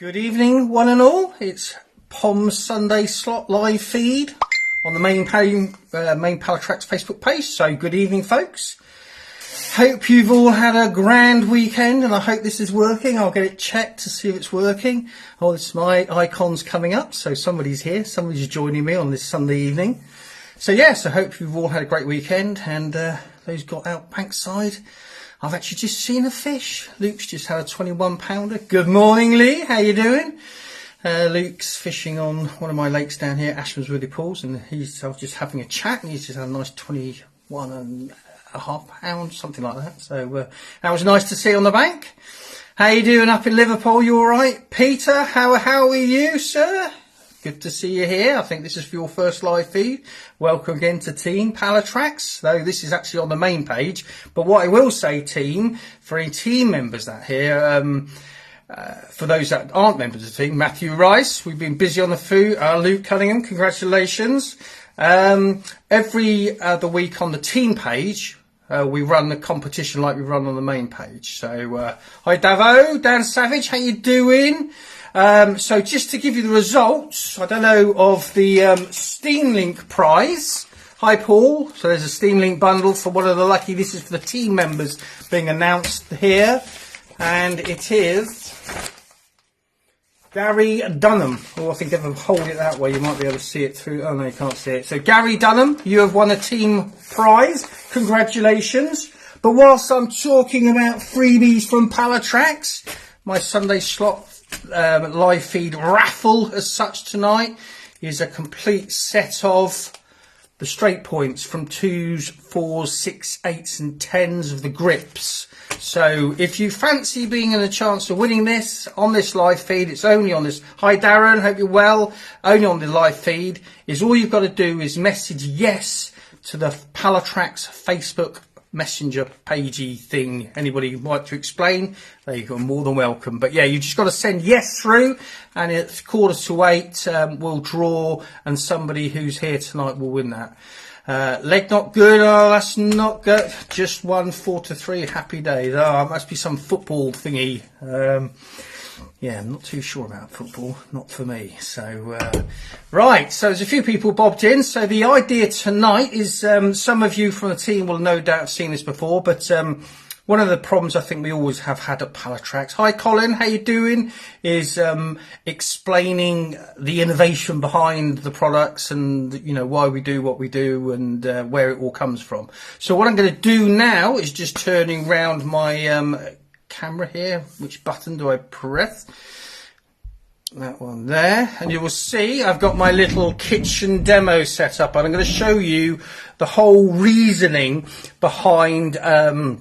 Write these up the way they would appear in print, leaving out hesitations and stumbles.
Good evening, one and all. It's Pom's Sunday Slot live feed on the main Pallatrax Facebook page. So good evening, folks. Hope you've all had a grand weekend, and I hope this is working. I'll get it checked to see if it's working. Oh, it's my icons coming up, so somebody's here. Somebody's joining me on this Sunday evening. So yes, I hope you've all had a great weekend, and those got out bankside. I've actually just seen a fish. Luke's just had a 21 pounder. Good morning, Lee. How you doing? Luke's fishing on one of my lakes down here, Ashmansworthy Pools, and I was just having a chat, and he's just had a nice 21.5 pounds, something like that. So that was nice to see on the bank. How you doing up in Liverpool? You all right? Peter, how are you, sir? Good to see you here. I think this is for your first live feed. Welcome again to Team Pallatrax, though this is actually on the main page. But what I will say, team, for any team members that here, for those that aren't members of the team, Matthew Rice, we've been busy on the food. Luke Cunningham, congratulations. Every other week on the team page, we run the competition like we run on the main page. So, hi Davo, Dan Savage, how you doing? So just to give you the results, I don't know, of the Steam Link prize. Hi Paul. So there's a Steam Link bundle for one of the lucky. This is for the team members being announced here. And it is Gary Dunham. Oh, I think if I hold it that way, you might be able to see it through. Oh no, you can't see it. So Gary Dunham, you have won a team prize. Congratulations. But whilst I'm talking about freebies from Pallatrax, my Sunday slot live feed raffle as such tonight is a complete set of the straight points from 2s, 4s, 6, 8s and 10s of the grips. So if you fancy being in a chance of winning this on this live feed, it's only on this. Hi Darren, hope you're well. Only on the live feed is all you've got to do is message yes to the Pallatrax Facebook messenger pagey thing. Anybody would like to explain, there you go, more than welcome. But yeah, you just got to send yes through, and it's 7:45 we'll draw, and somebody who's here tonight will win that. Leg not good. Oh, that's not good. Just won 4-3. Happy days. Oh, it must be some football thingy. Yeah, I'm not too sure about football. Not for me. So, right. So there's a few people bobbed in. So the idea tonight is, some of you from the team will no doubt have seen this before, but one of the problems I think we always have had at Pallatrax. Hi Colin, how you doing? Is explaining the innovation behind the products and, you know, why we do what we do and where it all comes from. So what I'm going to do now is just turning round my camera here. Which button do I press? That one there, and you will see I've got my little kitchen demo set up, and I'm going to show you the whole reasoning behind the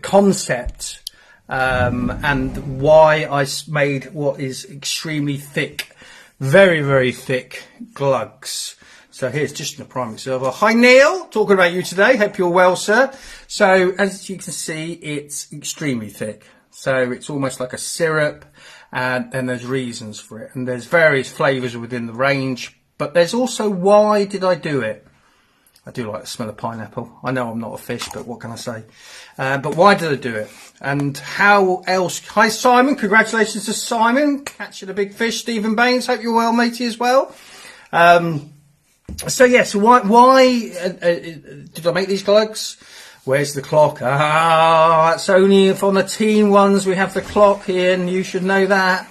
concept and why I made what is extremely thick, very thick glugs. So here's just in the primary server. Hi Neil, talking about you today. Hope you're well, sir. So as you can see, it's extremely thick. So it's almost like a syrup, and then there's reasons for it. And there's various flavours within the range, but there's also why did I do it? I do like the smell of pineapple. I know I'm not a fish, but what can I say? But why did I do it? And how else? Hi Simon, congratulations to Simon. Catching a big fish. Stephen Baines, hope you're well, matey, as well. So yeah, so why did I make these glugs? Where's the clock? Ah, it's only if on the team ones we have the clock here, and you should know that.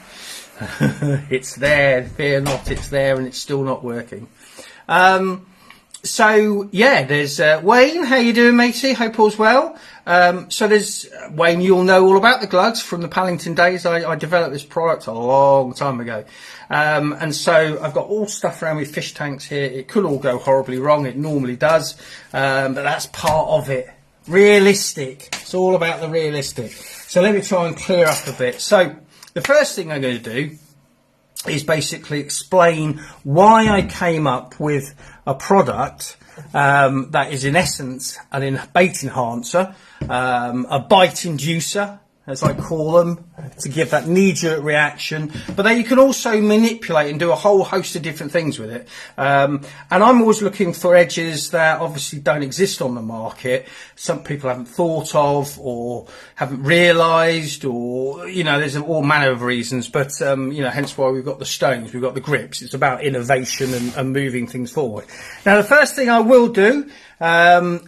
It's there, fear not, it's there, and it's still not working. So yeah, there's Wayne. How you doing, matey? Hope all's well. So there's Wayne. You'll know all about the glugs from the Pallington days. I developed this product a long time ago, and so I've got all stuff around with fish tanks here. It could all go horribly wrong. It normally does, but that's part of it. Realistic. It's all about the realistic. So let me try and clear up a bit. So the first thing I'm going to do is basically explain why I came up with a product that is in essence a bait enhancer, a bite inducer, as I call them, to give that knee-jerk reaction. But then you can also manipulate and do a whole host of different things with it. And I'm always looking for edges that obviously don't exist on the market. Some people haven't thought of or haven't realised, or, you know, there's all manner of reasons. But, you know, hence why we've got the stones, we've got the grips. It's about innovation and moving things forward. Now, the first thing I will do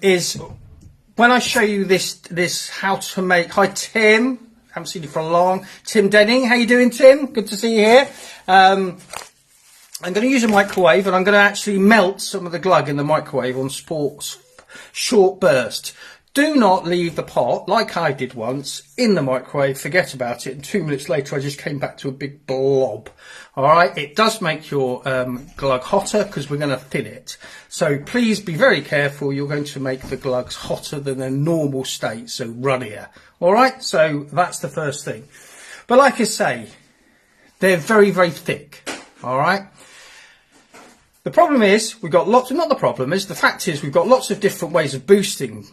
is... when I show you this how to make, hi Tim, haven't seen you for a long, Tim Denning, how you doing Tim? Good to see you here. I'm going to use a microwave and I'm going to actually melt some of the glug in the microwave on short burst. Do not leave the pot, like I did once, in the microwave, forget about it, and 2 minutes later I just came back to a big blob. Alright, it does make your glug hotter because we're going to thin it. So please be very careful, you're going to make the glugs hotter than their normal state, so runnier. Alright, so that's the first thing. But like I say, they're very, very thick. Alright. The problem is, we've got lots, not the problem is, the fact is we've got lots of different ways of boosting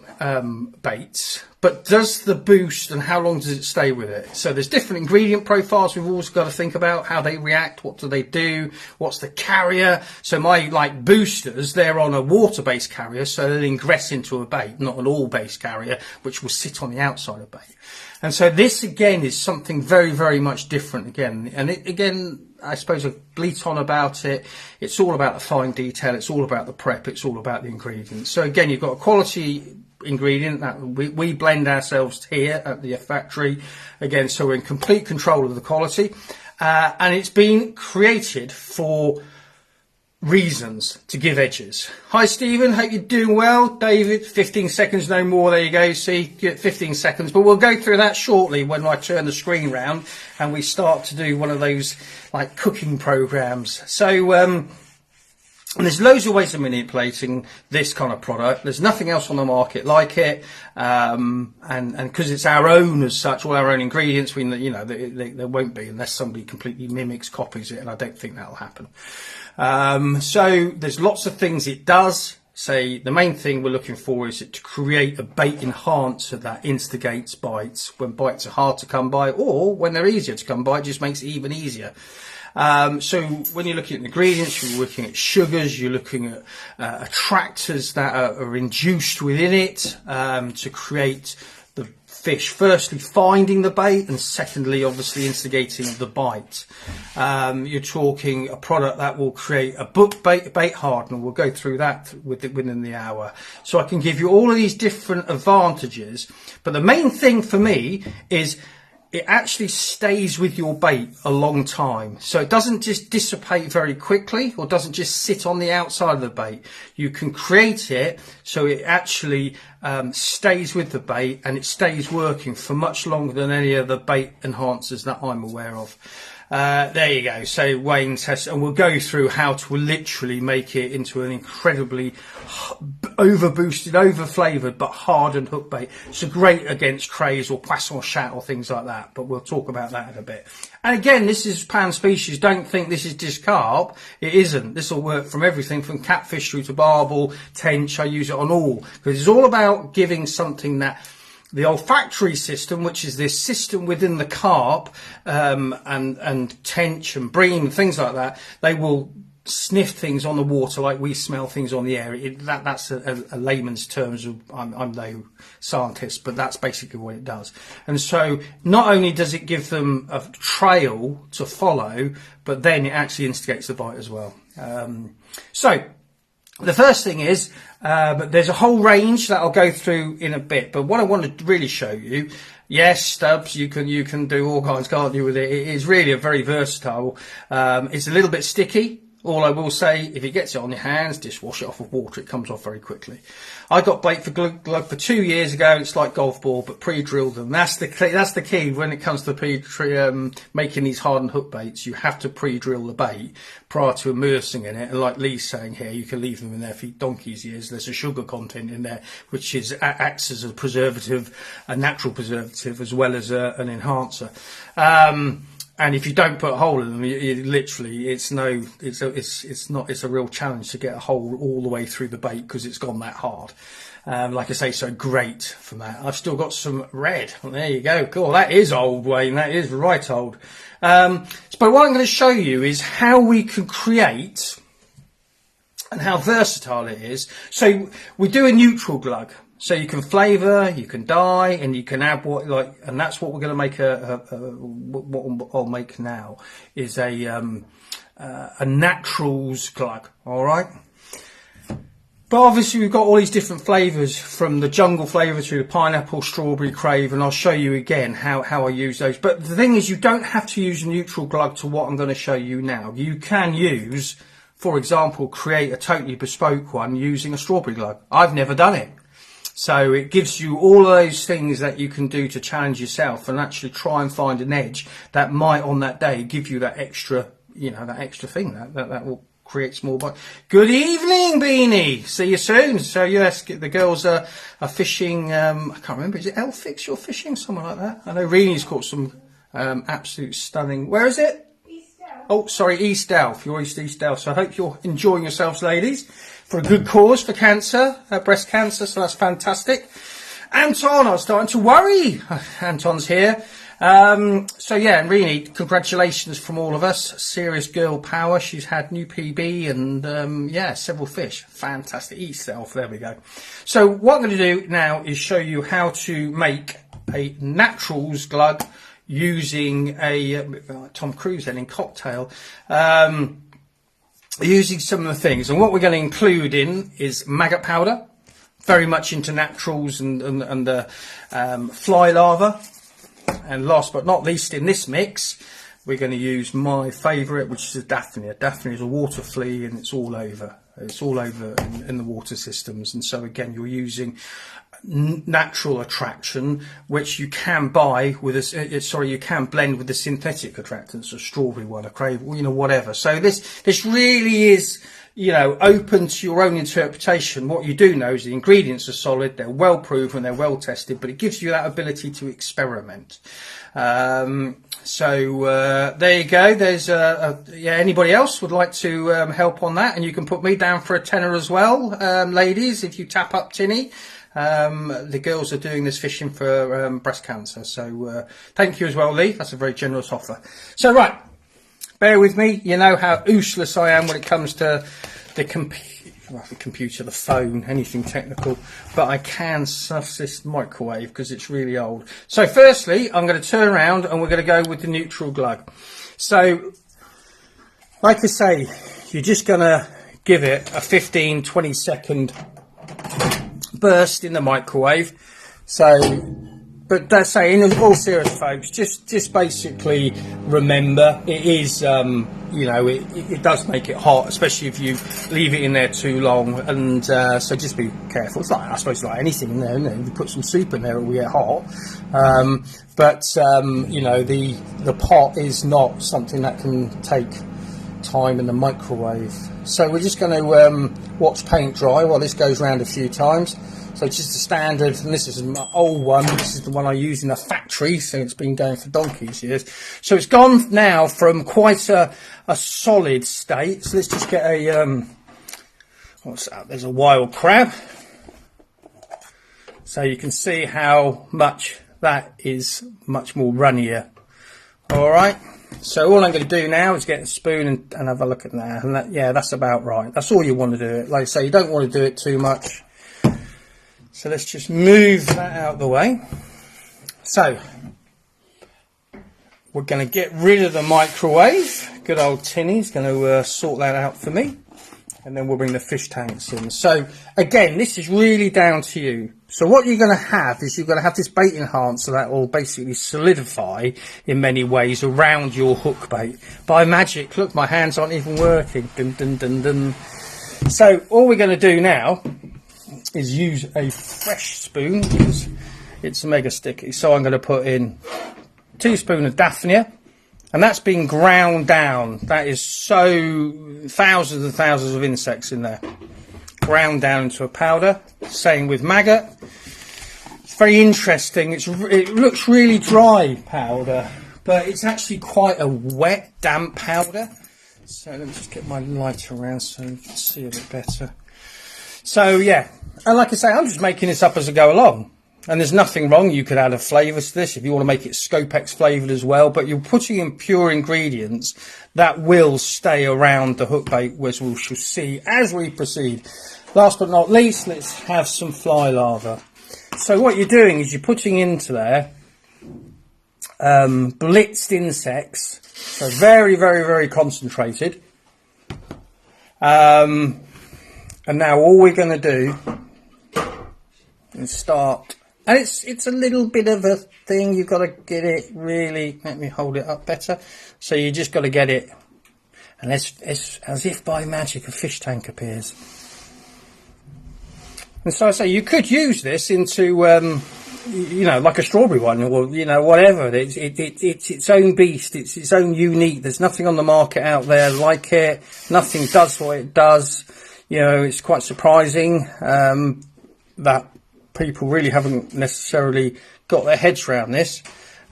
baits, but does the boost and how long does it stay with it? So there's different ingredient profiles we've always got to think about, how they react, what do they do, what's the carrier. So my like boosters, they're on a water-based carrier, so they ingress into a bait, not an oil-based carrier, which will sit on the outside of bait. And so this again is something very, very much different again. And it, again, I suppose I bleat on about it. It's all about the fine detail. It's all about the prep. It's all about the ingredients. So again, you've got a quality ingredient that we blend ourselves here at the factory. Again, so we're in complete control of the quality. And it's been created for reasons to give edges. Hi Stephen, hope you're doing well. David, 15 seconds no more, there you go, see, get 15 seconds, but we'll go through that shortly when I turn the screen round and we start to do one of those like cooking programs. So and there's loads of ways of manipulating this kind of product. There's nothing else on the market like it, and because it's our own as such, all our own ingredients, we, you know, there won't be unless somebody completely mimics, copies it, and I don't think that'll happen. So there's lots of things it does. Say the main thing we're looking for is it to create a bait enhancer that instigates bites when bites are hard to come by, or when they're easier to come by, it just makes it even easier. So when you're looking at ingredients, you're looking at sugars, you're looking at attractors that are induced within it to create the fish firstly finding the bait, and secondly obviously instigating the bite. You're talking a product that will create a bait hardener. We'll go through that within the hour. So I can give you all of these different advantages, but the main thing for me is it actually stays with your bait a long time. So it doesn't just dissipate very quickly, or doesn't just sit on the outside of the bait. You can create it so it actually stays with the bait, and it stays working for much longer than any other bait enhancers that I'm aware of. There you go. So Wayne test, and we'll go through how to literally make it into an incredibly over boosted, over flavoured but hardened hook bait. So great against crays or poisson chat or things like that, but we'll talk about that in a bit. And again, this is pan species. Don't think this is just carp. It isn't. This will work from everything from catfish through to barbel, tench. I use it on all, because it's all about giving something that the olfactory system, which is this system within the carp, and tench and bream, things like that, they will sniff things on the water like we smell things on the air. That's a layman's terms. I'm no scientist, but that's basically what it does. And so not only does it give them a trail to follow, but then it actually instigates the bite as well. So the first thing is, there's a whole range that I'll go through in a bit, but what I want to really show you, yes, Stubbs, you can do all kinds, can't you, with it? It is really a very versatile. It's a little bit sticky. All I will say, if it gets it on your hands, just wash it off with water. It comes off very quickly. I got bait for glug for 2 years ago. It's like golf ball, but pre-drilled them. That's the key when it comes to making these hardened hook baits. You have to pre-drill the bait prior to immersing in it. And like Lee's saying here, you can leave them in there for donkey's years. There's a sugar content in there, which acts as a preservative, a natural preservative, as well as an enhancer. And if you don't put a hole in them, it's a real challenge to get a hole all the way through the bait because it's gone that hard. Like I say, so great from that. I've still got some red. Well, there you go. Cool. That is old, Wayne. That is right old. But what I'm going to show you is how we can create and how versatile it is. So we do a neutral glug. So you can flavour, you can dye, and you can add and that's what we're going to make what I'll make now is a naturals glug. All right. But obviously we've got all these different flavours, from the jungle flavour to the pineapple, strawberry, crave, and I'll show you again how I use those. But the thing is, you don't have to use a neutral glug to what I'm going to show you now. You can use, for example, create a totally bespoke one using a strawberry glug. I've never done it. So it gives you all of those things that you can do to challenge yourself and actually try and find an edge that might on that day give you that extra, that extra thing that will create more. Good evening, Beanie. See you soon. So yes, the girls are fishing. I can't remember. Is it Elfix you're fishing? Something like that. I know Reenie's caught some absolute stunning. Where is it? East Delf. Oh, sorry, East Delf. You're East Delf. So I hope you're enjoying yourselves, ladies, for a good cause for cancer, breast cancer. So that's fantastic. Anton, I was starting to worry. Anton's here. So yeah, and really, congratulations from all of us. Serious girl power. She's had new PB and yeah, several fish. Fantastic. Eat self. There we go. So what I'm going to do now is show you how to make a naturals glug using a Tom Cruise then in cocktail. Using some of the things, and what we're going to include in is maggot powder. Very much into naturals and the fly larva. And last but not least, in this mix, we're going to use my favourite, which is a Daphnia. Daphnia is a water flea, and it's all over. It's all over in the water systems. And so again, you're using natural attraction, which you can buy with you can blend with the synthetic attractants, a strawberry one, a crave, whatever. So this really is, open to your own interpretation. What you do know is the ingredients are solid, they're well proven, they're well tested, but it gives you that ability to experiment. So there you go. There's anybody else would like to help on that, and you can put me down for a tenner as well, ladies, if you tap up Tinny. The girls are doing this fishing for breast cancer, so thank you as well, Lee. That's a very generous offer. So right, bear with me. You know how useless I am when it comes to the computer, the phone, anything technical, but I can suss this microwave because it's really old. So firstly, I'm going to turn around and we're going to go with the neutral glug. So like I say, you're just going to give it a 15-20 second burst in the microwave. So, but that's saying, in all serious, folks, just basically remember it is it does make it hot, especially if you leave it in there too long, and so just be careful. It's like, I suppose, like anything in there, isn't it? If you put some soup in there, it will get hot. But the pot is not something that can take time in the microwave. So we're just going to watch paint dry while this goes round a few times. So it's just a standard, and this is my old one. This is the one I use in a factory, so it's been going for donkey's years. So it's gone now from quite a solid state. So let's just get a what's that? There's a wild crab. So you can see how much that is much more runnier. All right. So all I'm going to do now is get a spoon and have a look at that. And that's about right. That's all you want to do. Like I say, you don't want to do it too much. So let's just move that out of the way. So we're going to get rid of the microwave. Good old Tinny's going to sort that out for me. And then we'll bring the fish tanks in. So again, this is really down to you. So what you're going to have is you're going to have this bait enhancer that will basically solidify in many ways around your hook bait. By magic, look, my hands aren't even working. Dun, dun, dun, dun. So all we're going to do now is use a fresh spoon because it's mega sticky. So I'm going to put in a teaspoon of Daphnia, and that's been ground down. That is so thousands and thousands of insects in there, ground down into a powder. Same with maggot. It's very interesting. It looks really dry powder, but it's actually quite a wet, damp powder. So let me just get my light around so you can see a bit better. So yeah, And like I say, I'm just making this up as I go along. And there's nothing wrong. You could add a flavour to this if you want to make it Scopex flavoured as well. But you're putting in pure ingredients that will stay around the hook bait, as we shall see as we proceed. Last but not least, let's have some fly larvae. So what you're doing is you're putting into there blitzed insects. So very, very, very concentrated. And now all we're going to do is start... And it's a little bit of a thing. You've got to get it really... Let me hold it up better. So you just got to get it... And it's as if by magic a fish tank appears. And so I say you could use this into... you know, like a strawberry one, or you know, whatever. It's its own beast. It's its own unique. There's nothing on the market out there like it. Nothing does what it does. You know, it's quite surprising that people really haven't necessarily got their heads around this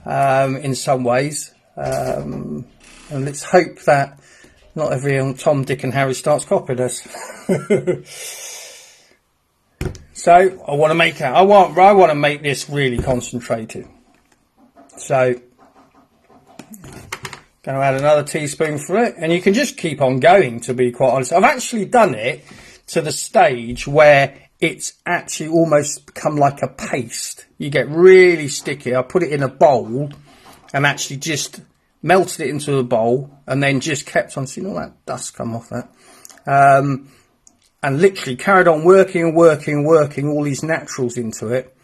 in some ways. And let's hope that not every Tom, Dick, and Harry starts copying us. So I want to make I want to make this really concentrated. So going to add another teaspoon for it, and you can just keep on going. To be quite honest, I've actually done it to the stage where it's actually almost become like a paste. You get really sticky. I put it in a bowl and actually just melted it into a bowl, and then just kept on seeing all that dust come off that. And literally carried on working all these naturals into it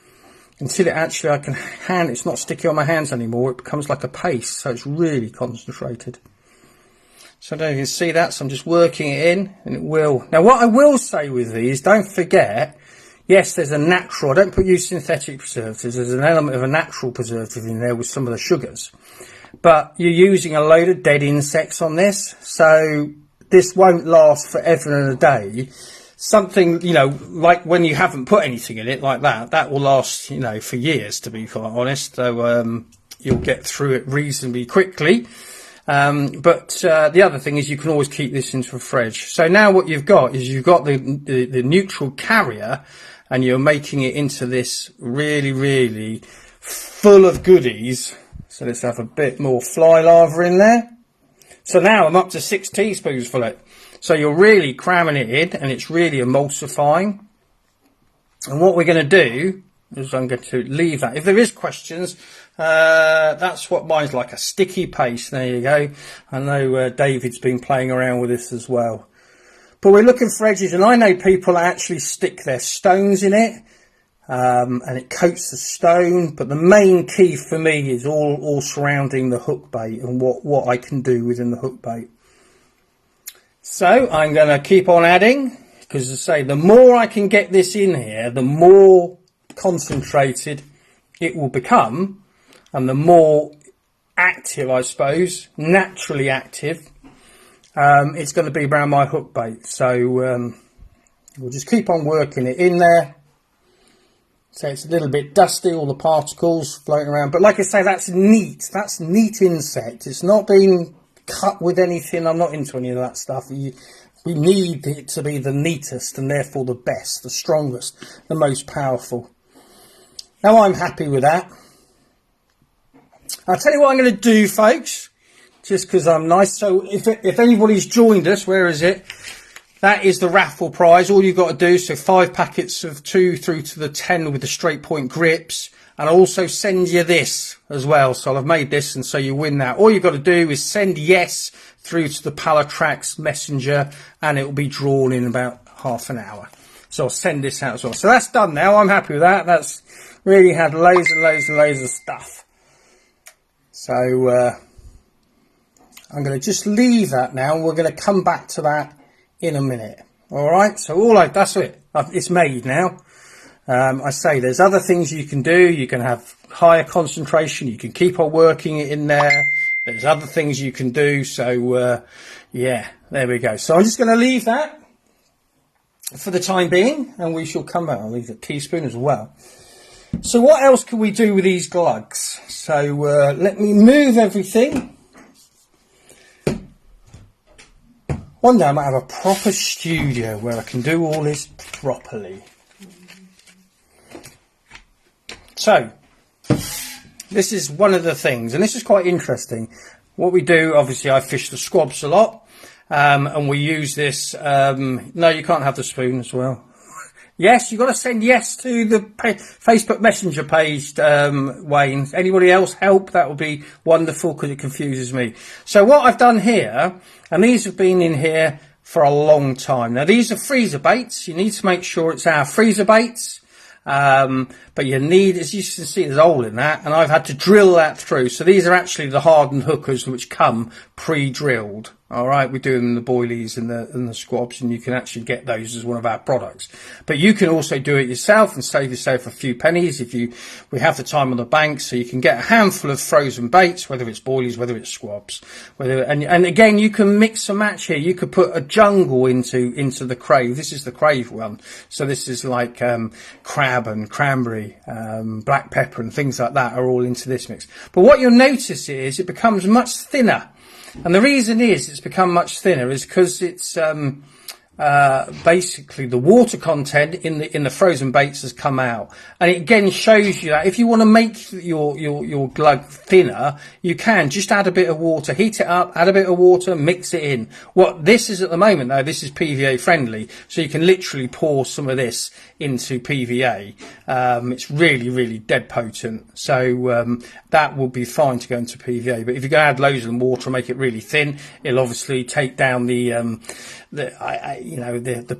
until it actually it's not sticky on my hands anymore. It becomes like a paste, so it's really concentrated. So there you can see that. So I'm just working it in, and it will. Now what I will say with these, don't forget, yes, there's a natural, I don't use synthetic preservatives, there's an element of a natural preservative in there with some of the sugars. But you're using a load of dead insects on this, so this won't last forever and a day. Something, you know, like when you haven't put anything in it like that will last, you know, for years, to be quite honest. So you'll get through it reasonably quickly. But the other thing is you can always keep this into a fridge. So now what you've got is you've got the neutral carrier, and you're making it into this really, really full of goodies. So let's have a bit more fly larvae in there. So now I'm up to 6 teaspoons full of it. So you're really cramming it in, and it's really emulsifying. And what we're going to do is I'm going to leave that. If there is questions, that's what mine's like, a sticky paste. There you go. I know David's been playing around with this as well. But we're looking for edges, and I know people actually stick their stones in it. And it coats the stone, but the main key for me is all surrounding the hook bait and what I can do within the hook bait. So I'm going to keep on adding, because as I say, the more I can get this in here, the more concentrated it will become, and the more active, I suppose, naturally active, it's going to be around my hook bait. So we'll just keep on working it in there. So it's a little bit dusty, all the particles floating around. But like I say, that's neat. That's neat insect. It's not been cut with anything. I'm not into any of that stuff. We need it to be the neatest, and therefore the best, the strongest, the most powerful. Now I'm happy with that. I'll tell you what I'm going to do, folks, just because I'm nice. So if anybody's joined us, where is it? That is the raffle prize. All you've got to do, so 5 packets of 2 through to the 10 with the straight point grips. And I'll also send you this as well. So I've made this, and so you win that. All you've got to do is send yes through to the Pallatrax messenger, and it will be drawn in about half an hour. So I'll send this out as well. So that's done now. I'm happy with that. That's really had loads and loads and loads of stuff. So I'm going to just leave that now. We're going to come back to that in a minute. All right, so that's it. It's made now. I say there's other things you can do. You can have higher concentration. You can keep on working it in there. There's other things you can do. So yeah, there we go. So I'm just going to leave that for the time being, and we shall come back. I'll leave a teaspoon as well. So what else can we do with these glugs? So let me move everything. One day I might have a proper studio where I can do all this properly. So this is one of the things, and this is quite interesting. What we do, obviously, I fish the squabs a lot, and we use this. No, you can't have the spoon as well. Yes, you've got to send yes to the Facebook Messenger page, Wayne. Anybody else help? That would be wonderful because it confuses me. So what I've done here, and these have been in here for a long time. Now, these are freezer baits. You need to make sure it's our freezer baits. But you need, as you can see, there's a hole in that, and I've had to drill that through. So these are actually the hardened hookers which come pre-drilled. All right, we do them in the boilies and the squabs, and you can actually get those as one of our products. But you can also do it yourself and save yourself a few pennies if we have the time on the bank, so you can get a handful of frozen baits, whether it's boilies, whether it's squabs, and again, you can mix and match here. You could put a jungle into the crave. This is the crave one, so this is like crab and cranberry, black pepper and things like that are all into this mix. But what you'll notice is it becomes much thinner. And the reason is it's become much thinner is because it's basically the water content in the frozen baits has come out, and it again shows you that if you want to make your glug thinner, you can just add a bit of water, heat it up, add a bit of water, mix it in. What this is at the moment though, this is PVA friendly, so you can literally pour some of this into PVA. It's really dead potent, so that will be fine to go into PVA. But if you go add loads of water and make it really thin, it'll obviously take down the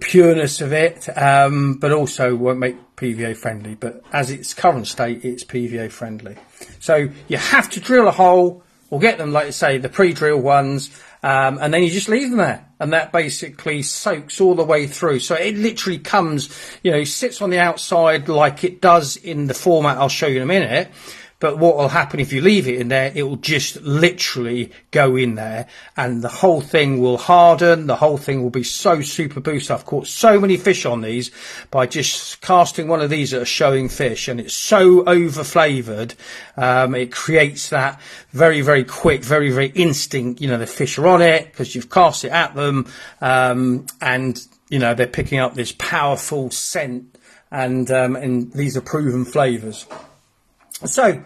pureness of it, but also won't make PVA friendly. But as its current state, it's PVA friendly. So you have to drill a hole or get them, like I say, the pre-drill ones, and then you just leave them there, and that basically soaks all the way through. So it literally comes, sits on the outside like it does in the format I'll show you in a minute. But what will happen if you leave it in there, it will just literally go in there and the whole thing will harden. The whole thing will be so super boosted. I've caught so many fish on these by just casting one of these at a showing fish, and it's so over flavored. It creates that very quick, very instinct. The fish are on it because you've cast it at them. And they're picking up this powerful scent, and these are proven flavors. So,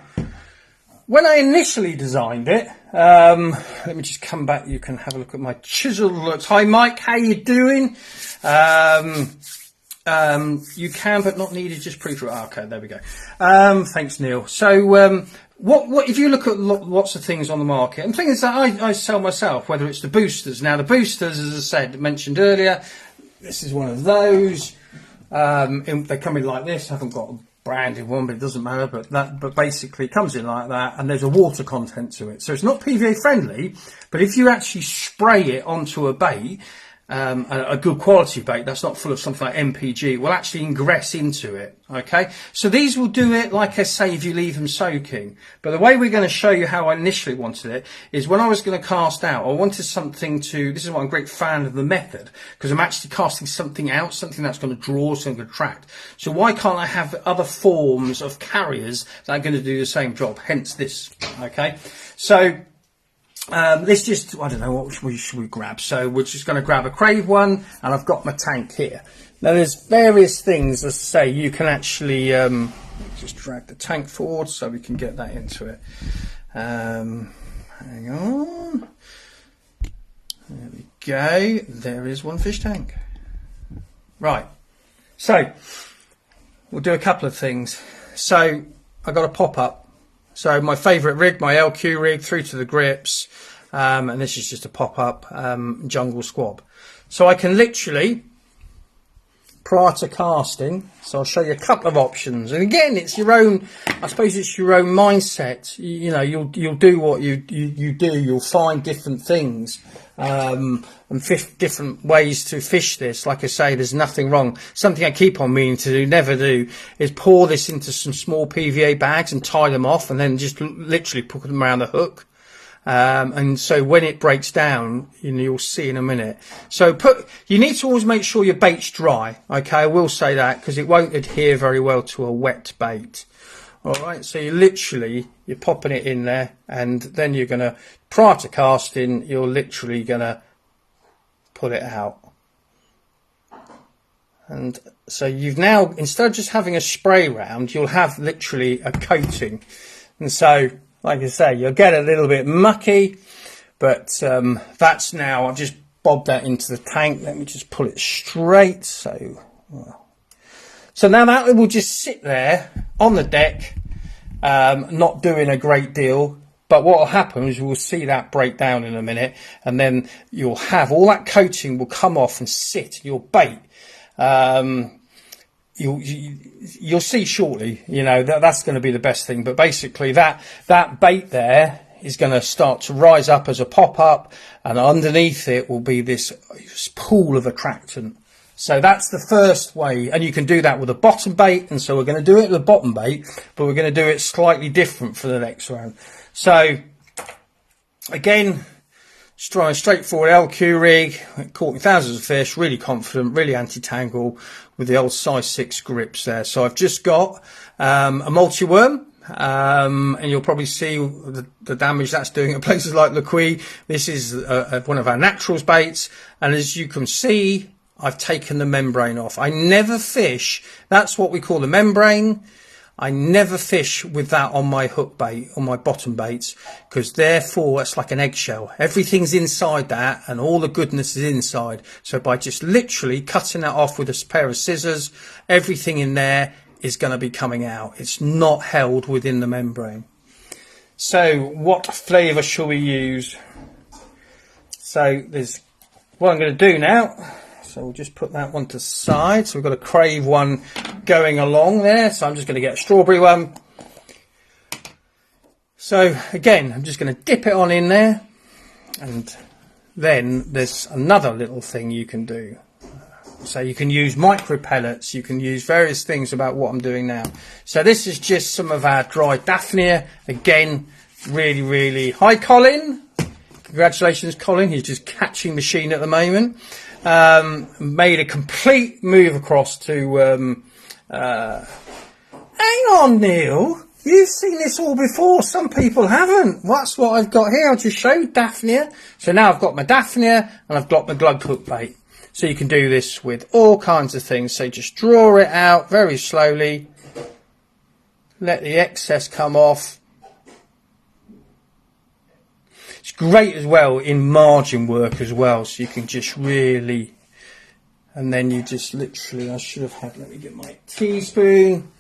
when I initially designed it, let me just come back. You can have a look at my chiseled looks. Hi, Mike. How you doing? You can, but not needed. Just pre-drill. Okay, there we go. Thanks, Neil. So, what if you look at lots of things on the market, and things that I sell myself, whether it's the boosters. Now, the boosters, as I said, mentioned earlier, this is one of those. They come in like this. I haven't got branded one, but it doesn't matter. But basically it comes in like that, and there's a water content to it, so it's not PVA friendly. But if you actually spray it onto a bait, a good quality bait that's not full of something like MPG, will actually ingress into it. Okay, so these will do it, like I say, if you leave them soaking. But the way we're going to show you how I initially wanted it is when I was going to cast out, I wanted something to, this is why I'm a great fan of the method, because I'm actually casting something out, something that's going to draw, something going to attract. So why can't I have other forms of carriers that are going to do the same job, hence this. Okay, so this just, I don't know, what should we grab? So we're just going to grab a crave one, and I've got my tank here. Now there's various things, as I say, you can actually just drag the tank forward so we can get that into it. Hang on. There we go. There is one fish tank. Right. So we'll do a couple of things. So I got a pop-up. So my favourite rig, my LQ rig, through to the grips, and this is just a pop-up jungle squab. So I can literally, prior to casting, so I'll show you a couple of options. And again, it's your own, I suppose it's your own mindset. You'll do what you do. You'll find different things and different ways to fish this. Like I say, there's nothing wrong. Something I keep on meaning to do, never do, is pour this into some small PVA bags and tie them off, and then just literally put them around the hook. And so when it breaks down, you'll see in a minute. So you need to always make sure your bait's dry. Okay, I will say that, because it won't adhere very well to a wet bait. All right, so you're popping it in there, and then you're going to, prior to casting, you're literally going to put it out. And so you've now, instead of just having a spray round, you'll have literally a coating. And so, like I say, you'll get a little bit mucky, but that's now, I've just bobbed that into the tank. Let me just pull it straight. So now that will just sit there on the deck, not doing a great deal. But what will happen is we'll see that break down in a minute, and then you'll have all that coating will come off and sit your bait. You'll see shortly, you know, that's going to be the best thing. But basically that bait there is going to start to rise up as a pop-up, and underneath it will be this pool of attractant. So that's the first way, and you can do that with a bottom bait. And so we're going to do it with a bottom bait, but we're going to do it slightly different for the next round. So again, just trying a straightforward LQ rig, caught me thousands of fish, really confident, really anti-tangle with the old size 6 grips there. So I've just got a multi-worm, and you'll probably see the damage that's doing at places like Lequy. This is one of our naturals baits, and as you can see, I've taken the membrane off. I never fish, that's what we call the membrane. I never fish with that on my hook bait, on my bottom baits, because therefore it's like an eggshell. Everything's inside that and all the goodness is inside. So by just literally cutting that off with a pair of scissors, everything in there is going to be coming out. It's not held within the membrane. So what flavour shall we use? So there's what I'm going to do now. So we'll just put that one to the side. So we've got a Crave one going along there. So I'm just going to get a strawberry one. So again, I'm just going to dip it on in there. And then there's another little thing you can do. So you can use micro pellets. You can use various things about what I'm doing now. So this is just some of our dried Daphnia. Again, really, really... Hi, Colin. Congratulations, Colin. He's just catching machine at the moment. Made a complete move across to hang on, Neil, you've seen this all before. Some people haven't. That's what I've got here. I'll just show you Daphnia. So now I've got my Daphnia and I've got my glug hook bait. So you can do this with all kinds of things. So just draw it out very slowly, let the excess come off. It's great as well in margin work as well, so you can just really, and then you just literally, I should have had, let me get my teaspoon,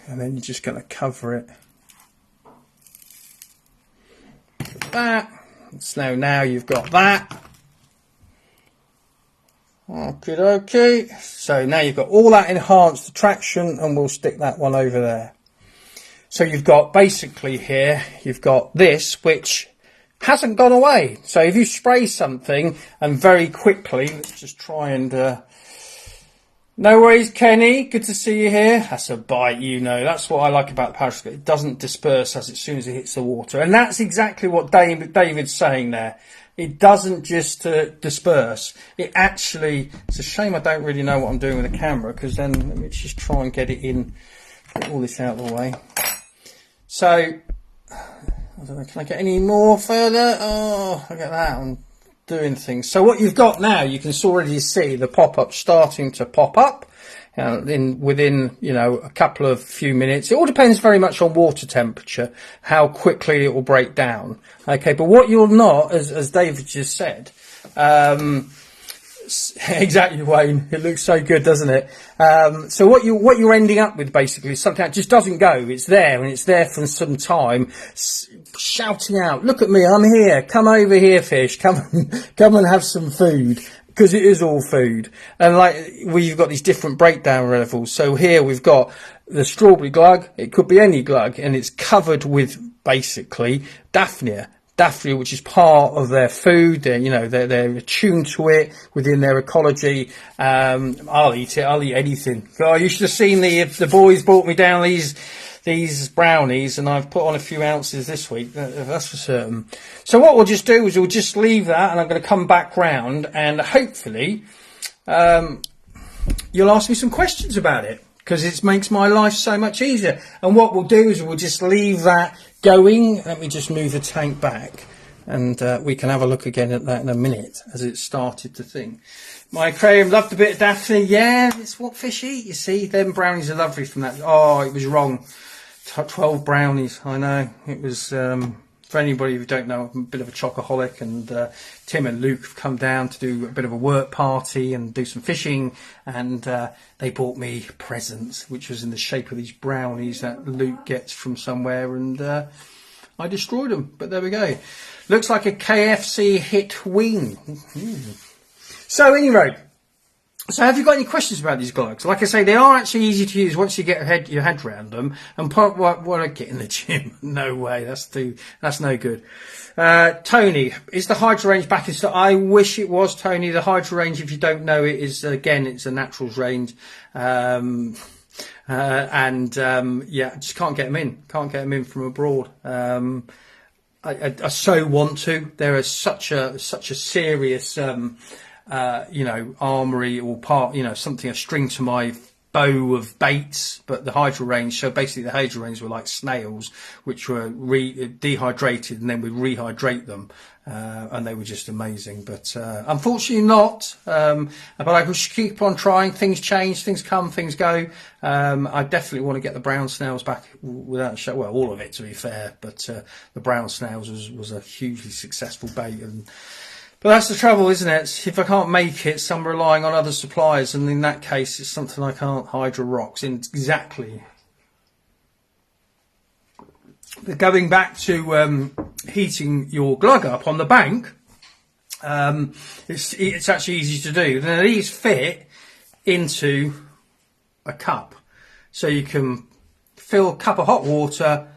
and then you're just going to cover it. Like that. So now you've got that. Okay. So now you've got all that enhanced attraction, and we'll stick that one over there. So you've got basically here, you've got this, which hasn't gone away. So if you spray something and very quickly, let's just try and no worries, Kenny, good to see you here. That's a bite, you know. That's what I like about the Pallatrax. It doesn't disperse as soon as it hits the water, and that's exactly what David's saying there. It doesn't just disperse. It actually, it's a shame I don't really know what I'm doing with the camera, because then let me just try and get it in, get all this out of the way. So I don't know, can I get any more further? Oh, look at that, I'm doing things. So what you've got now, you can already see the pop-up starting to pop up within, you know, a couple of few minutes. It all depends very much on water temperature, how quickly it will break down. Okay, but what you'll not, as David just said, exactly, Wayne, it looks so good, doesn't it? So what you're ending up with basically is something that just doesn't go. It's there, and it's there for some time, shouting out, look at me, I'm here, come over here, fish, come and have some food, because it is all food. And like, you've got these different breakdown levels. So here we've got the strawberry glug, it could be any glug, and it's covered with basically Daphnia, which is part of their food. They're attuned to it within their ecology. I'll eat it. I'll eat anything. So you should have seen the boys brought me down these brownies, and I've put on a few ounces this week. That's for certain. So what we'll just do is we'll just leave that, and I'm going to come back round, and hopefully you'll ask me some questions about it, because it makes my life so much easier. And what we'll do is we'll just leave that going. Let me just move the tank back. and we can have a look again at that in a minute as it started to thing. My aquarium loved a bit of Daphne. Yeah, it's what fish eat, you see. Them brownies are lovely from that. Oh, it was wrong. 12 brownies, I know. It was, for anybody who don't know, I'm a bit of a chocoholic, and Tim and Luke have come down to do a bit of a work party and do some fishing, and they bought me presents, which was in the shape of these brownies that Luke gets from somewhere, and I destroyed them. But there we go. Looks like a KFC hit wing. So anyway, so have you got any questions about these glugs? Like I say, they are actually easy to use once you get your head around them. And what I get in the gym? No way, that's no good. Tony, is the Hydra range back in stock? I wish it was, Tony. The Hydra range, if you don't know it, is again, it's a naturals range. Yeah, I just can't get them in. Can't get them in from abroad. I so want to. There is such a serious armory or part, something, a string to my bow of baits. But the Hydra range, so basically the Hydra range were like snails, which were dehydrated, and then we rehydrate them, and they were just amazing. But unfortunately not. But I will keep on trying. Things change, things come, things go. I definitely want to get the brown snails back without a show. Well, all of it, to be fair, but the brown snails was a hugely successful bait. But that's the trouble, isn't it? If I can't make it, so I'm relying on other suppliers, and in that case, it's something I can't. Hydra rocks in exactly. But going back to heating your glug up on the bank, it's actually easy to do. Now, these fit into a cup, so you can fill a cup of hot water,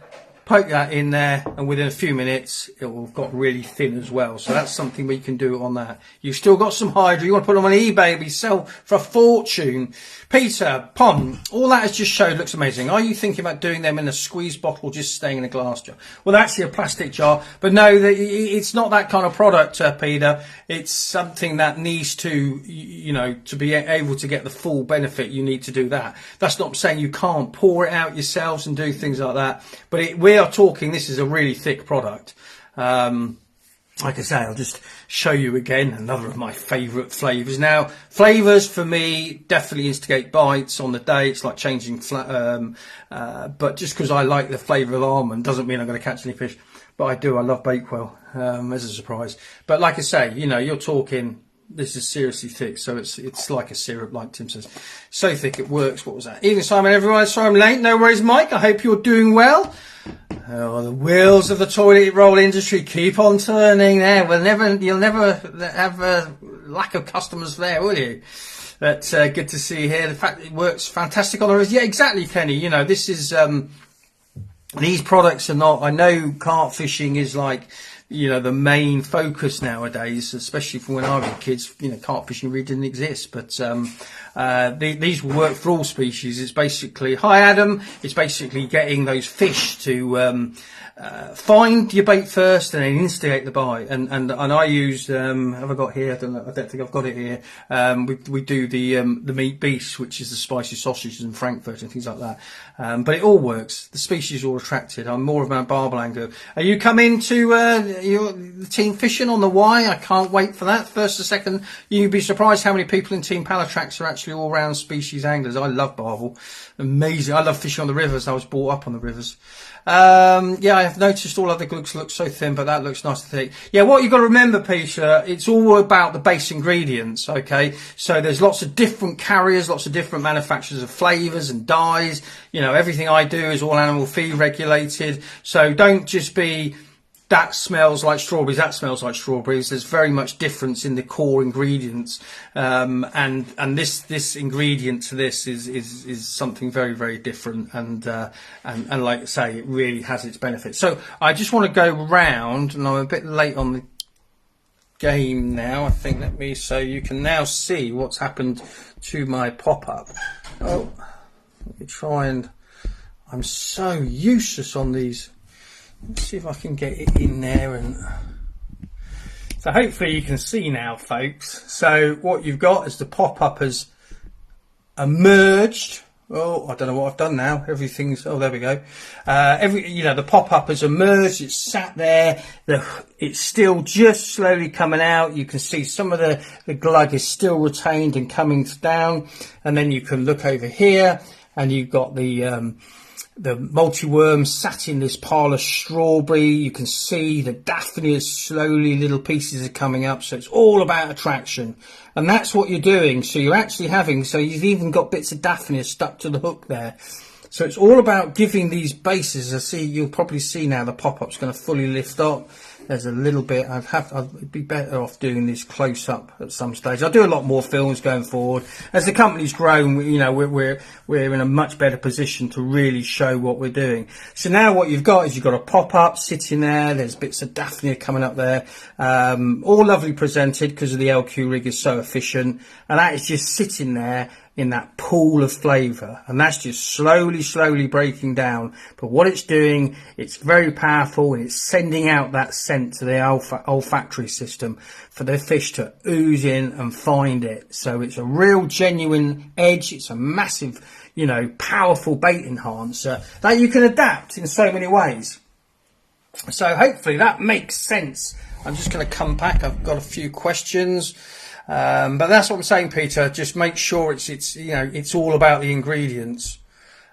poke that in there, and within a few minutes it will have got really thin as well. So that's something we can do on that. You've still got some Hydra. You want to put them on eBay, we sell for a fortune. Peter, Pom, all that has just showed looks amazing. Are you thinking about doing them in a squeeze bottle, just staying in a glass jar? Well, actually a plastic jar, but no, it's not that kind of product, Peter. It's something that needs to, to be able to get the full benefit, you need to do that. That's not saying you can't pour it out yourselves and do things like that, but we are talking, this is a really thick product. Like I say, I'll just show you again another of my favourite flavours. Now, flavours for me definitely instigate bites on the day. It's like changing, but just because I like the flavour of almond doesn't mean I'm going to catch any fish. But I do. I love Bakewell as a surprise. But like I say, you're talking. This is seriously thick, so it's like a syrup, like Tim says. So thick it works. What was that? Evening, Simon, everyone. Sorry I'm late. No worries, Mike. I hope you're doing well. Oh, the wheels of the toilet roll industry keep on turning there. You'll never have a lack of customers there, will you? But good to see you here. The fact it works fantastic on the road. Yeah, exactly, Kenny. This is these products are not. I know carp fishing is like the main focus nowadays, especially from when I was kids. Carp fishing really didn't exist, but these work for all species. It's basically, hi Adam, it's basically getting those fish to find your bait first and then instigate the bite. And I use, have I got here? I don't think I've got it here. We do the meat beast, which is the spicy sausages and Frankfurt and things like that. But it all works. The species are all attracted. I'm more of a barbel angler. Are you coming to the team fishing on the Y? I can't wait for that. First or second, you'd be surprised how many people in Team Pallatrax are actually all-round species anglers. I love barbel. Amazing. I love fishing on the rivers. I was brought up on the rivers. Yeah, I've noticed all other glugs look so thin, but that looks nice and thick. Yeah, what you've got to remember, Peter, it's all about the base ingredients, okay? So there's lots of different carriers, lots of different manufacturers of flavours and dyes. Everything I do is all animal feed regulated. So don't just be, that smells like strawberries, that smells like strawberries. There's very much difference in the core ingredients. And this ingredient to this is something very, very different. And like I say, it really has its benefits. So I just want to go round, and I'm a bit late on the game now, I think. So you can now see what's happened to my pop-up. Oh, let me try and, I'm so useless on these. Let's see if I can get it in there. And so hopefully you can see now, folks. So what you've got is the pop-up has emerged Oh, I don't know what I've done now. Everything's, oh, there we go. The pop-up has emerged. It's sat there. It's still just slowly coming out. You can see some of the glug is still retained and coming down. And then you can look over here and you've got the multi-worm sat in this pile of strawberry. You can see the daphnias slowly, little pieces are coming up. So it's all about attraction. And that's what you're doing. So you're actually so you've even got bits of daphnia stuck to the hook there. So it's all about giving these bases. You'll probably see now the pop-up's going to fully lift up. There's a little bit, I'd be better off doing this close up at some stage. I'll do a lot more films going forward. As the company's grown, we're in a much better position to really show what we're doing. So now what you've got is you've got a pop-up sitting there. There's bits of daphnia coming up there. All lovely presented because of the LQ rig is so efficient. And that is just sitting there in that pool of flavour, and that's just slowly breaking down. But what it's doing, it's very powerful, and it's sending out that scent to the olfactory system for the fish to ooze in and find it. So it's a real genuine edge. It's a massive, powerful bait enhancer that you can adapt in so many ways. So hopefully that makes sense. I'm just going to come back. I've got a few questions. But that's what I'm saying, Peter. Just make sure it's all about the ingredients.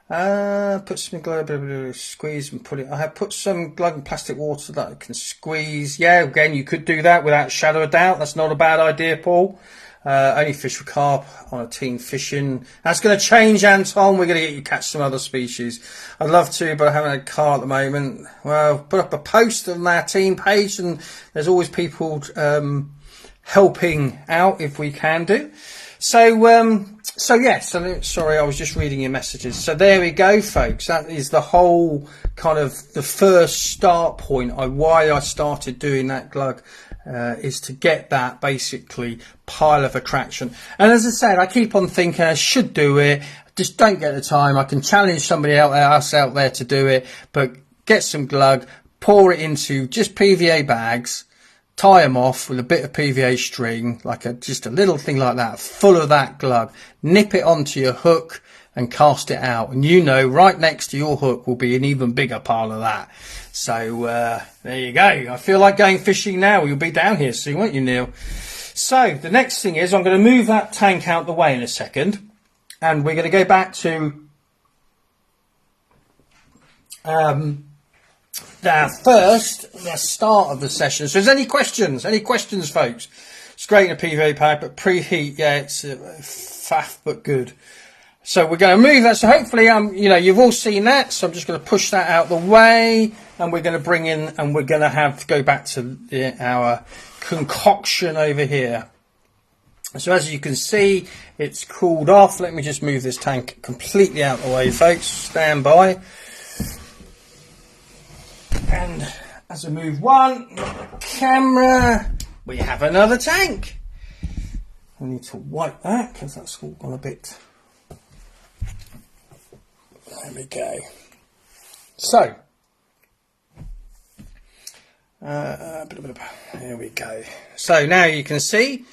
Put some glug, squeeze and put it. I have put some glug and plastic water that I can squeeze. Yeah, again, you could do that without a shadow of doubt. That's not a bad idea, Paul. Only fish for carp on a team fishing. That's going to change, Anton. We're going to get you catch some other species. I'd love to, but I haven't had a car at the moment. Well, put up a post on our team page, and there's always people helping out if we can do. Sorry, I was just reading your messages. So there we go, folks. That is the whole kind of the first start point. Why I started doing that glug is to get that basically pile of attraction. And as I said, I keep on thinking I should do it. Just don't get the time. I can challenge somebody else out there to do it, but get some glug, pour it into just PVA bags, tie them off with a bit of PVA string, just a little thing like that, full of that glug. Nip it onto your hook and cast it out. And right next to your hook will be an even bigger pile of that. So there you go. I feel like going fishing now. You'll be down here soon, won't you, Neil? So the next thing is I'm going to move that tank out the way in a second. And we're going to go back to the start of the session. So, any questions? Any questions, folks? It's great in a PVA pack, but preheat, yeah, it's faff but good. So we're going to move that. So hopefully, you've all seen that. So I'm just going to push that out the way, and we're going to bring in, and we're going to go back to our concoction over here. So as you can see, it's cooled off. Let me just move this tank completely out the way, folks. Stand by. And as I move one, camera, we have another tank. I need to wipe that because that's all gone a bit. There we go. So, there we go. So now you can see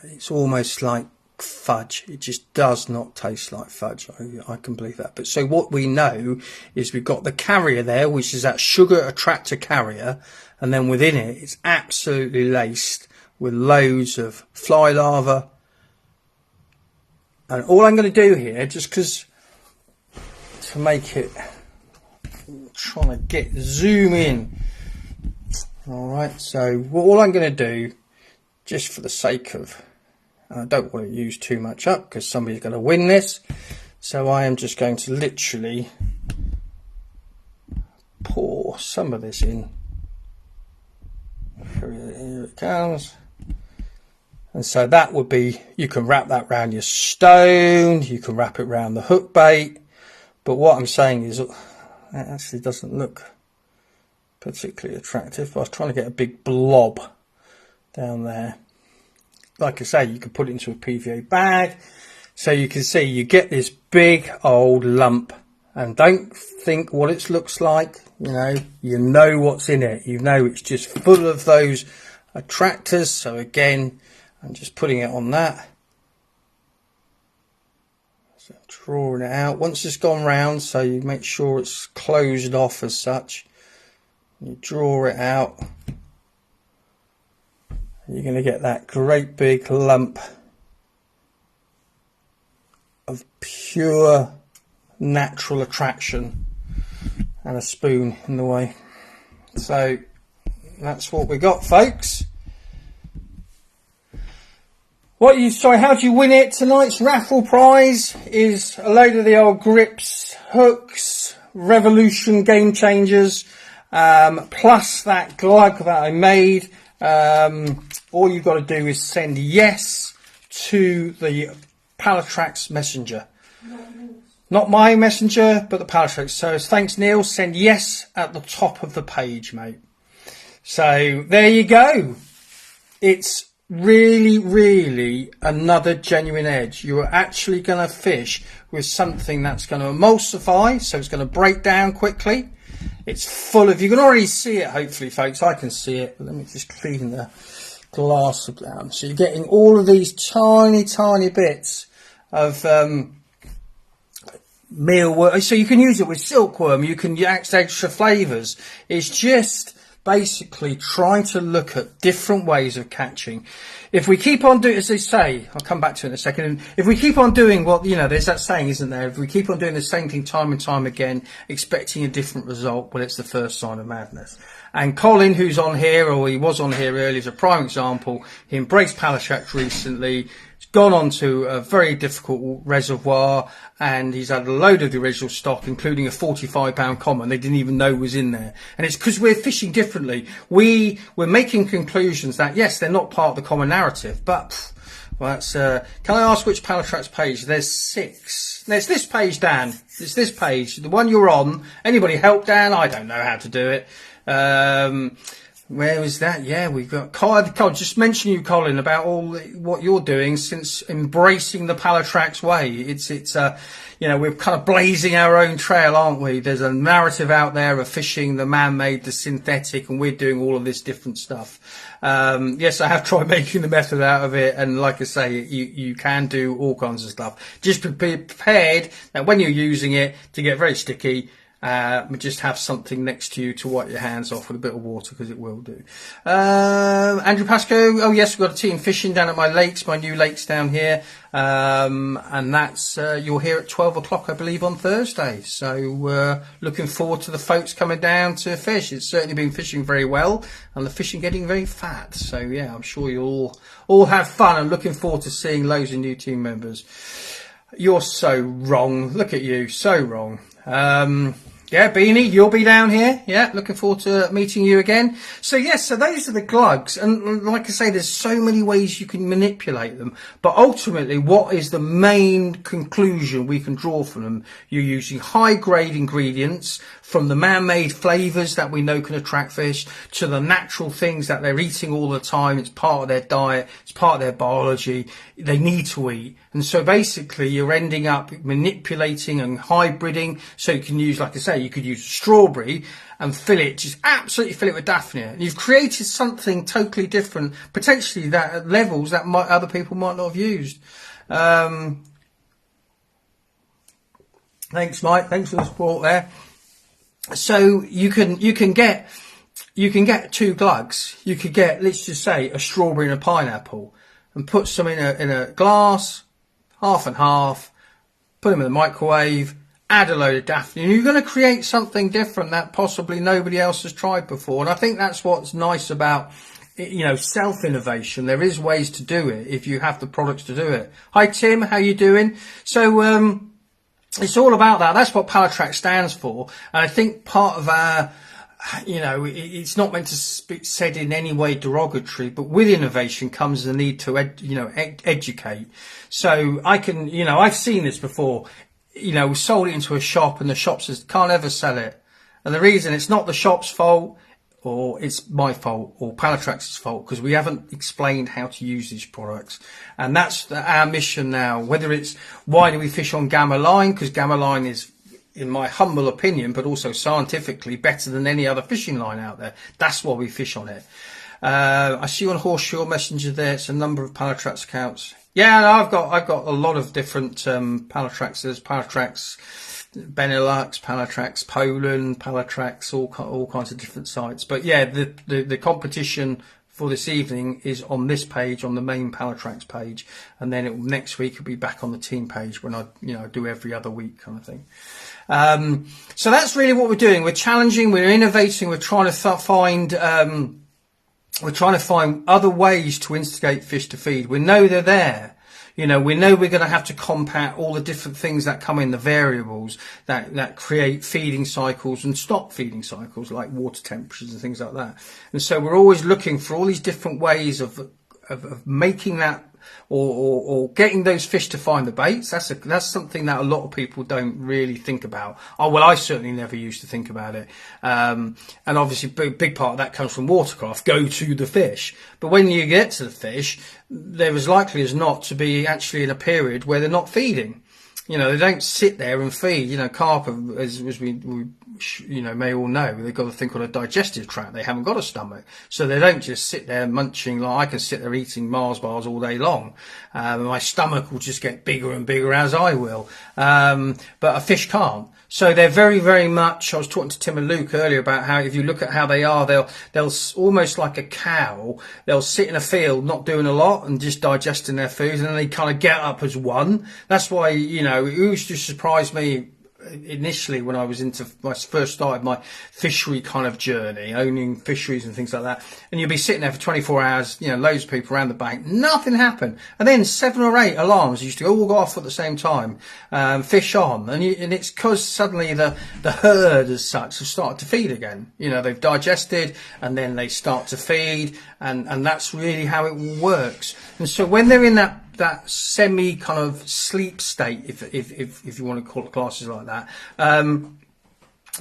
it's almost like fudge. It just does not taste like fudge. I can believe that. But so what we know is we've got the carrier there, which is that sugar attractor carrier, and then within it, it's absolutely laced with loads of fly larvae. And all I'm going to do here, just because to make it, I'm trying to zoom in. All right. So all I'm going to do, just for the sake of, and I don't want to use too much up because somebody's going to win this. So I am just going to literally pour some of this in. Here it comes. And so that would be, you can wrap that around your stone, you can wrap it around the hook bait. But what I'm saying is, it actually doesn't look particularly attractive. But I was trying to get a big blob down there. Like I say, you can put it into a PVA bag. So you can see you get this big old lump. And don't think what it looks like. You know what's in it. You know it's just full of those attractors. So again, I'm just putting it on that. So drawing it out. Once it's gone round, so you make sure it's closed off as such. You draw it out. You're going to get that great big lump of pure natural attraction and a spoon in the way. So that's what we got, folks. How do you win it? Tonight's raffle prize is a load of the old grips, hooks, Revolution Game Changers, plus that glug that I made. All you've got to do is send yes to the Pallatrax messenger. Not my messenger, but the Pallatrax. So thanks, Neil. Send yes at the top of the page, mate. So there you go. It's really another genuine edge. You're actually going to fish with something that's going to emulsify, so it's going to break down quickly. It's full of, you can already see it, hopefully, folks. I can see it. Let me just clean the glass down. So you're getting all of these tiny bits of mealworm. So you can use it with silkworm. You can use extra flavours. It's just basically trying to look at different ways of catching. If we keep on doing, as they say, I'll come back to it in a second, if we keep on doing what, there's that saying, isn't there? If we keep on doing the same thing time and time again, expecting a different result, well, it's the first sign of madness. And Colin, who's on here, or he was on here earlier, is a prime example. He embraced Pallatrax recently. He's gone on to a very difficult reservoir, and he's had a load of the original stock, including a 45-pound common they didn't even know was in there. And it's because we're fishing differently. We're making conclusions that, yes, they're not part of the common narrative, but well, that's, can I ask which Pallatrax page? There's 6. There's this page, Dan. It's this page, the one you're on. Anybody help Dan? I don't know how to do it. Where is that? Yeah, we've got Colin. Just mention you, Colin, about what you're doing since embracing the Pallatrax way. It's we're kind of blazing our own trail, aren't we? There's a narrative out there of fishing, the man-made, the synthetic, and we're doing all of this different stuff. Yes, I have tried making the method out of it, and like I say, you can do all kinds of stuff. Just be prepared that when you're using it to get very sticky, just have something next to you to wipe your hands off with a bit of water, because it will do. Andrew Pascoe, oh yes, we've got a team fishing down at my lakes, my new lakes down here. And that's, you're here at 12 o'clock, I believe, on Thursday. So, looking forward to the folks coming down to fish. It's certainly been fishing very well, and the fishing getting very fat. So yeah, I'm sure you'll all have fun, and looking forward to seeing loads of new team members. You're so wrong. Look at you. So wrong. Yeah, Beanie, you'll be down here. Yeah, looking forward to meeting you again. So yes, so those are the glugs, and like I say, there's so many ways you can manipulate them, but ultimately, what is the main conclusion we can draw from them? You're using high grade ingredients, from the man-made flavours that we know can attract fish, to the natural things that they're eating all the time. It's part of their diet, it's part of their biology, they need to eat. And so basically you're ending up manipulating and hybriding. So you can use, like I say, you could use strawberry and just absolutely fill it with Daphnia. And you've created something totally different, potentially that at levels that other people might not have used. Thanks, Mike. Thanks for the support there. So you can get 2 glugs. You could get, let's just say, a strawberry and a pineapple, and put some in a glass, half and half, put them in the microwave, add a load of Daphne, and you're going to create something different that possibly nobody else has tried before. And I think that's what's nice about, self-innovation. There is ways to do it if you have the products to do it. Hi, Tim. How you doing? So, it's all about that. That's what Pallatrax stands for. And I think part of our, it's not meant to be said in any way derogatory, but with innovation comes the need to, educate. So I can, I've seen this before. We sold it into a shop, and the shop says, can't ever sell it. And the reason, it's not the shop's fault, or it's my fault, or Pallatrax's fault, because we haven't explained how to use these products. And that's our mission now. Whether it's, why do we fish on Gamma Line? Because Gamma Line is, in my humble opinion, but also scientifically, better than any other fishing line out there. That's why we fish on it. I see you on Horseshoe Messenger there. It's a number of Pallatrax accounts. Yeah, no, I've got a lot of different Pallatrax. There's Pallatrax Benelux, Pallatrax Poland, Pallatrax, all kinds of different sites. But yeah, the competition for this evening is on this page, on the main Pallatrax page, and then next week it'll be back on the team page when I do every other week kind of thing. So that's really what we're doing. We're challenging, we're innovating, we're trying to find other ways to instigate fish to feed. We know they're there. We know we're going to have to combat all the different things that come in, the variables that create feeding cycles and stop feeding cycles, like water temperatures and things like that. And so we're always looking for all these different ways of making that or getting those fish to find the baits. That's something that a lot of people don't really think about. Oh, well, I certainly never used to think about it. And obviously big part of that comes from watercraft, go to the fish. But when you get to the fish, they're as likely as not to be actually in a period where they're not feeding. They don't sit there and feed. Carp, as we may all know, they've got a thing called a digestive tract. They haven't got a stomach. So they don't just sit there munching like I can sit there eating Mars bars all day long. My stomach will just get bigger and bigger as I will. But a fish can't. So they're very, very much, I was talking to Tim and Luke earlier about how if you look at how they are, they'll almost like a cow, they'll sit in a field not doing a lot and just digesting their food, and then they kind of get up as one. That's why, it used to surprise me initially when I was first started my fishery kind of journey, owning fisheries and things like that, and you'd be sitting there for 24 hours, loads of people around the bank, nothing happened, and then 7 or 8 alarms used to all go off at the same time, fish on, and it's because suddenly the herd as such have started to feed again. They've digested and then they start to feed, and that's really how it works. And so when they're in that semi kind of sleep state, if you want to call it classes like that,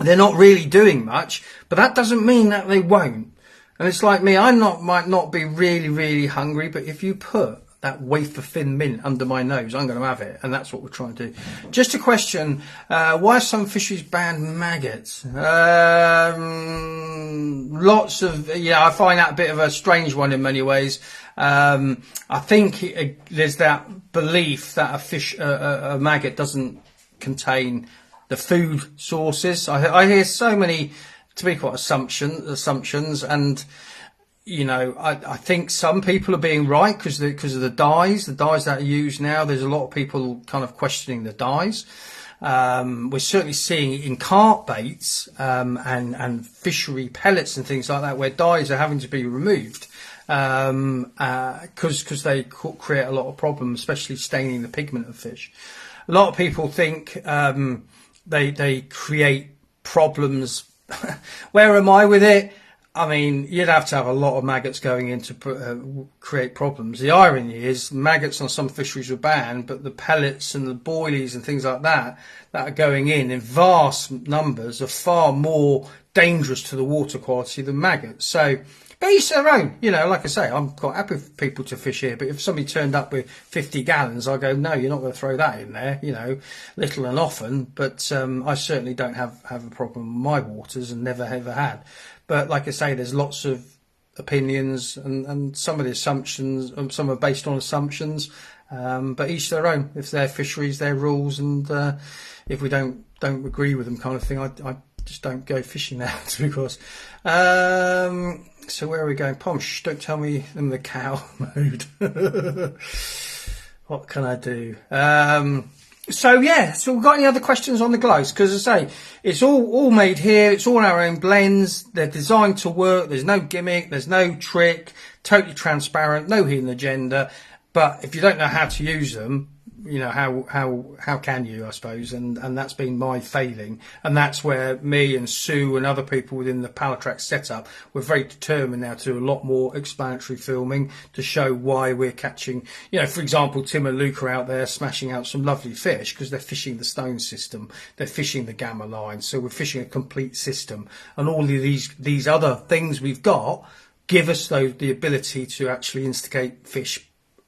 they're not really doing much, but that doesn't mean that they won't. And it's like me, might not be really, really hungry, but if you put that wafer thin mint under my nose, I'm going to have it, and that's what we're trying to do. Just a question, why some fisheries ban maggots? Lots of, I find that a bit of a strange one in many ways. I think there's that belief that a maggot doesn't contain the food sources. I hear so many, to be quite assumptions, and I think some people are being right because of the dyes that are used now. There's a lot of people kind of questioning the dyes. We're certainly seeing it in carp baits and fishery pellets and things like that, where dyes are having to be removed because they create a lot of problems, especially staining the pigment of fish. A lot of people think they create problems. Where am I with it? I mean, you'd have to have a lot of maggots going in to create problems. The irony is maggots on some fisheries are banned, but the pellets and the boilies and things like that are going in vast numbers are far more dangerous to the water quality than maggots. So, but each their own. Like I say, I'm quite happy for people to fish here, but if somebody turned up with 50 gallons, I go, no, you're not going to throw that in there, little and often. But I certainly don't have a problem with my waters and never ever had. But like I say, there's lots of opinions and some of the assumptions, some are based on assumptions, but each their own. If they're fisheries, their rules, and if we don't agree with them kind of thing, I just don't go fishing now, to be honest. So where are we going? Pomsh, don't tell me I'm the cow mode. What can I do? So we've got any other questions on the glows? Because as I say, it's all made here. It's all our own blends. They're designed to work. There's no gimmick. There's no trick. Totally transparent. No hidden agenda. But if you don't know how to use them, how can you, I suppose? And that's been my failing. And that's where me and Sue and other people within the Pallatrax setup, we're very determined now to do a lot more explanatory filming to show why we're catching, for example, Tim and Luke are out there smashing out some lovely fish because they're fishing the stone system. They're fishing the gamma line. So we're fishing a complete system. And all of these other things we've got give us the ability to actually instigate fish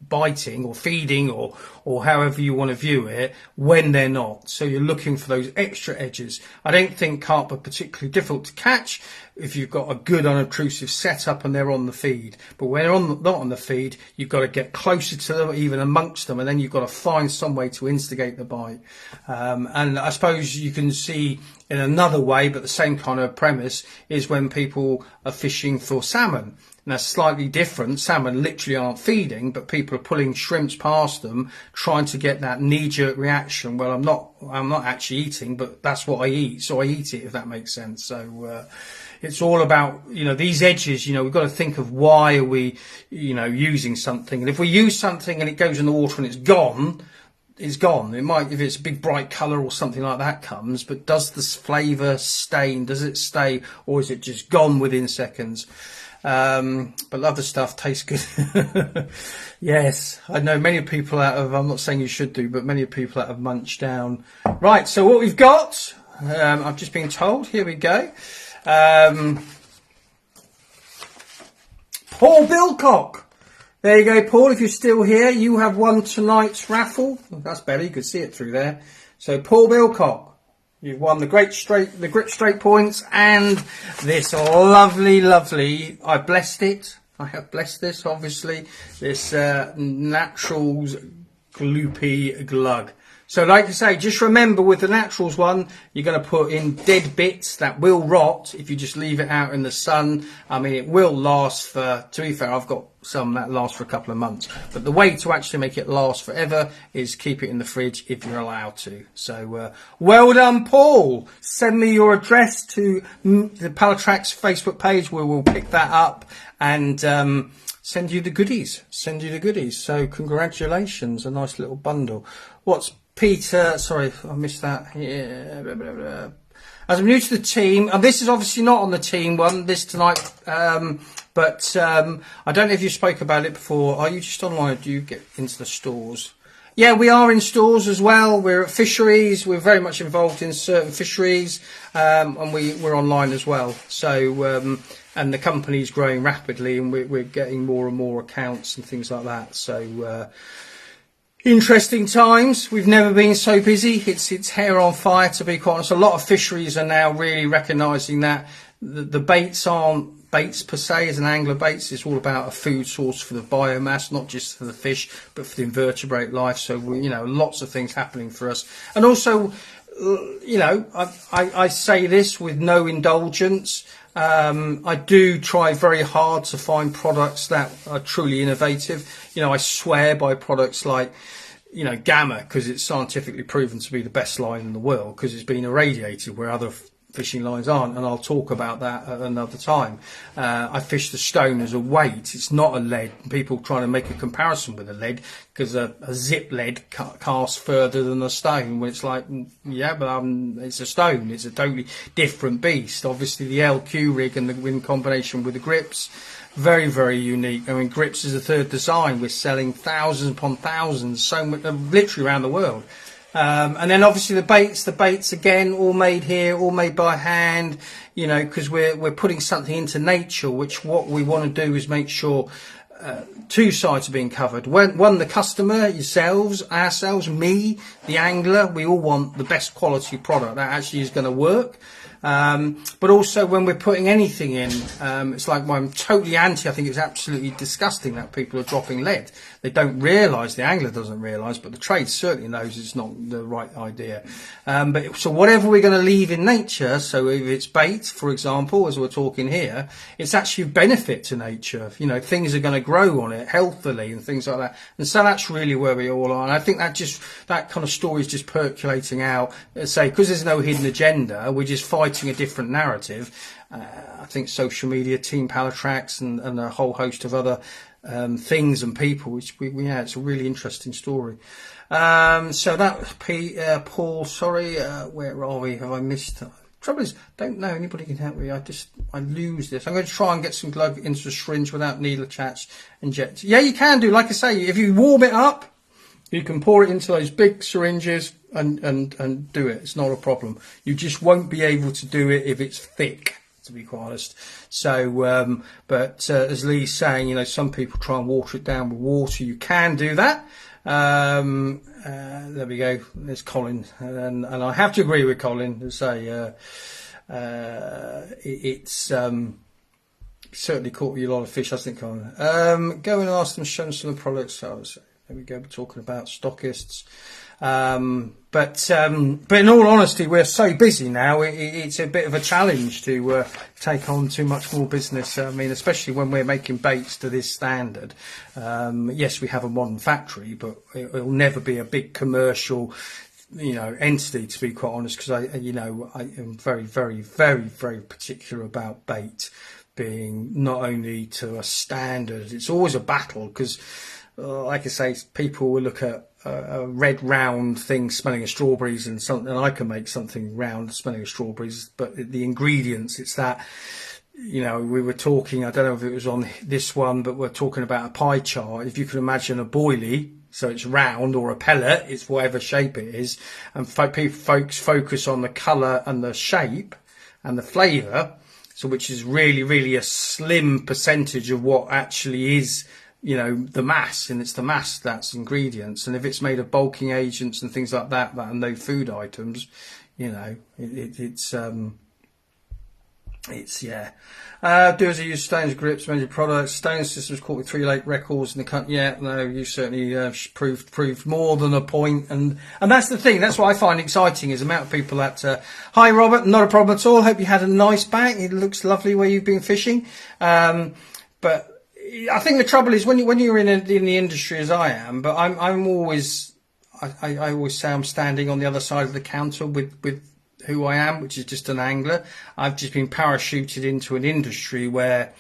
biting or feeding or however you want to view it when they're not. So you're looking for those extra edges. I don't think carp are particularly difficult to catch. if you've got a good unobtrusive setup and they're on the feed. But when they're not on the feed, you've got to get closer to them, even amongst them, and then you've got to find some way to instigate the bite. And I suppose you can see in another way, but the same kind of premise, is when people are fishing for salmon. And that's slightly different. Salmon literally aren't feeding, but people are pulling shrimps past them, trying to get that knee-jerk reaction. Well, I'm not actually eating, but that's what I eat, so I eat it, if that makes sense. So it's all about, you know, these edges. You know, we've got to think of why are we, you know, using something. And if we use something and it goes in the water and it's gone, it's gone. It might, if it's a big bright colour or something like that comes, but does this flavour stain? Does it stay, or is it just gone within seconds? But other stuff tastes good. Yes, I know many people I'm not saying you should do, but many people that have munched down. Right, so what we've got, I've just been told, here we go. Paul Bilcock. There you go, Paul, if you're still here, you have won tonight's raffle. That's better, you can see it through there. So Paul Bilcock, you've won the grip straight points and this lovely, I blessed it. I have blessed this, obviously, this Naturals Gloopy Glug. So like I say, just remember with the Naturals one, you're going to put in dead bits that will rot if you just leave it out in the sun. I mean, it will last for, to be fair, I've got some that last for a couple of months. But the way to actually make it last forever is keep it in the fridge if you're allowed to. So well done, Paul. Send me your address to the Pallatrax Facebook page where we'll pick that up and send you the goodies. So congratulations, a nice little bundle. What's Peter, sorry, I missed that. Yeah, blah, blah, blah. As I'm new to the team, and this is obviously not on the team one this tonight, but I don't know if you spoke about it before. Are you just online, or do you get into the stores? Yeah, we are in stores as well. We're at fisheries. We're very much involved in certain fisheries, and we're online as well. So, and the company's growing rapidly, and we're getting more and more accounts and things like that. So, interesting times. We've never been so busy. It's hair on fire, to be quite honest. A lot of fisheries are now really recognising that the baits aren't baits per se as an angler baits. It's all about a food source for the biomass, not just for the fish, but for the invertebrate life. So, you know, lots of things happening for us. And also, you know, I say this with no indulgence. I do try very hard to find products that are truly innovative. You know, I swear by products like, you know, Gamma, because it's scientifically proven to be the best line in the world because it's been irradiated where other fishing lines aren't, and I'll talk about that at another time. I fish the stone as a weight. It's not a lead. People trying to make a comparison with a lead because a zip lead casts further than a stone. When it's like, yeah, but it's a stone. It's a totally different beast. Obviously, the LQ rig and in combination with the grips, very, very unique. I mean, grips is a third design. We're selling thousands upon thousands, so much, literally around the world. And then obviously the baits again, all made here, all made by hand, you know, because we're putting something into nature, which what we want to do is make sure two sides are being covered. One, the customer, yourselves, ourselves, me, the angler, we all want the best quality product that actually is going to work. But also when we're putting anything in, it's like I'm totally anti. I think it's absolutely disgusting that people are dropping lead. They don't realise, the angler doesn't realise, but the trade certainly knows it's not the right idea. So whatever we're going to leave in nature, so if it's bait, for example, as we're talking here, it's actually a benefit to nature. You know, things are going to grow on it healthily and things like that. And so that's really where we all are. And I think that kind of story is just percolating out. Say, because there's no hidden agenda, we're just fighting a different narrative. I think social media, Team Pallatrax, and a whole host of other things and people, which it's a really interesting story. So that Paul, sorry, where are we? Have I missed? Trouble is, don't know anybody can help me. I lose this. I'm going to try and get some glug into a syringe without needle attached. Inject. Yeah, you can do. Like I say, if you warm it up, you can pour it into those big syringes and do it. It's not a problem. You just won't be able to do it if it's thick, to be quite honest. So, but as Lee's saying, you know, some people try and water it down with water. You can do that. There we go. There's Colin, and I have to agree with Colin to say it's certainly caught you a lot of fish, I think. On go and ask them, show them some of the products. So there we go. We're talking about stockists. But in all honesty, we're so busy now. It's a bit of a challenge to take on too much more business. I mean, especially when we're making baits to this standard. Yes, we have a modern factory, but it'll never be a big commercial, entity, to be quite honest. Because I am very, very, very, very particular about bait being not only to a standard. It's always a battle because, like I say, people will look at a red round thing smelling of strawberries and something, and I can make something round smelling of strawberries, but the ingredients, it's that, we were talking, I don't know if it was on this one, but we're talking about a pie chart. If you can imagine a boilie, so it's round, or a pellet, it's whatever shape it is, and folks focus on the colour and the shape and the flavour, so which is really, really a slim percentage of what actually is the mass, and it's the mass that's ingredients. And if it's made of bulking agents and things like that and no food items, it's yeah. Do as you use stones, grips, major products. Stone Systems caught with 3 late records in the country. Yeah, no, you certainly proved more than a point. And that's the thing. That's what I find exciting is the amount of people that. Hi, Robert. Not a problem at all. Hope you had a nice bag. It looks lovely where you've been fishing. But I think the trouble is when you're in the industry as I am, but I'm always I always say I'm standing on the other side of the counter with who I am, which is just an angler. I've just been parachuted into an industry where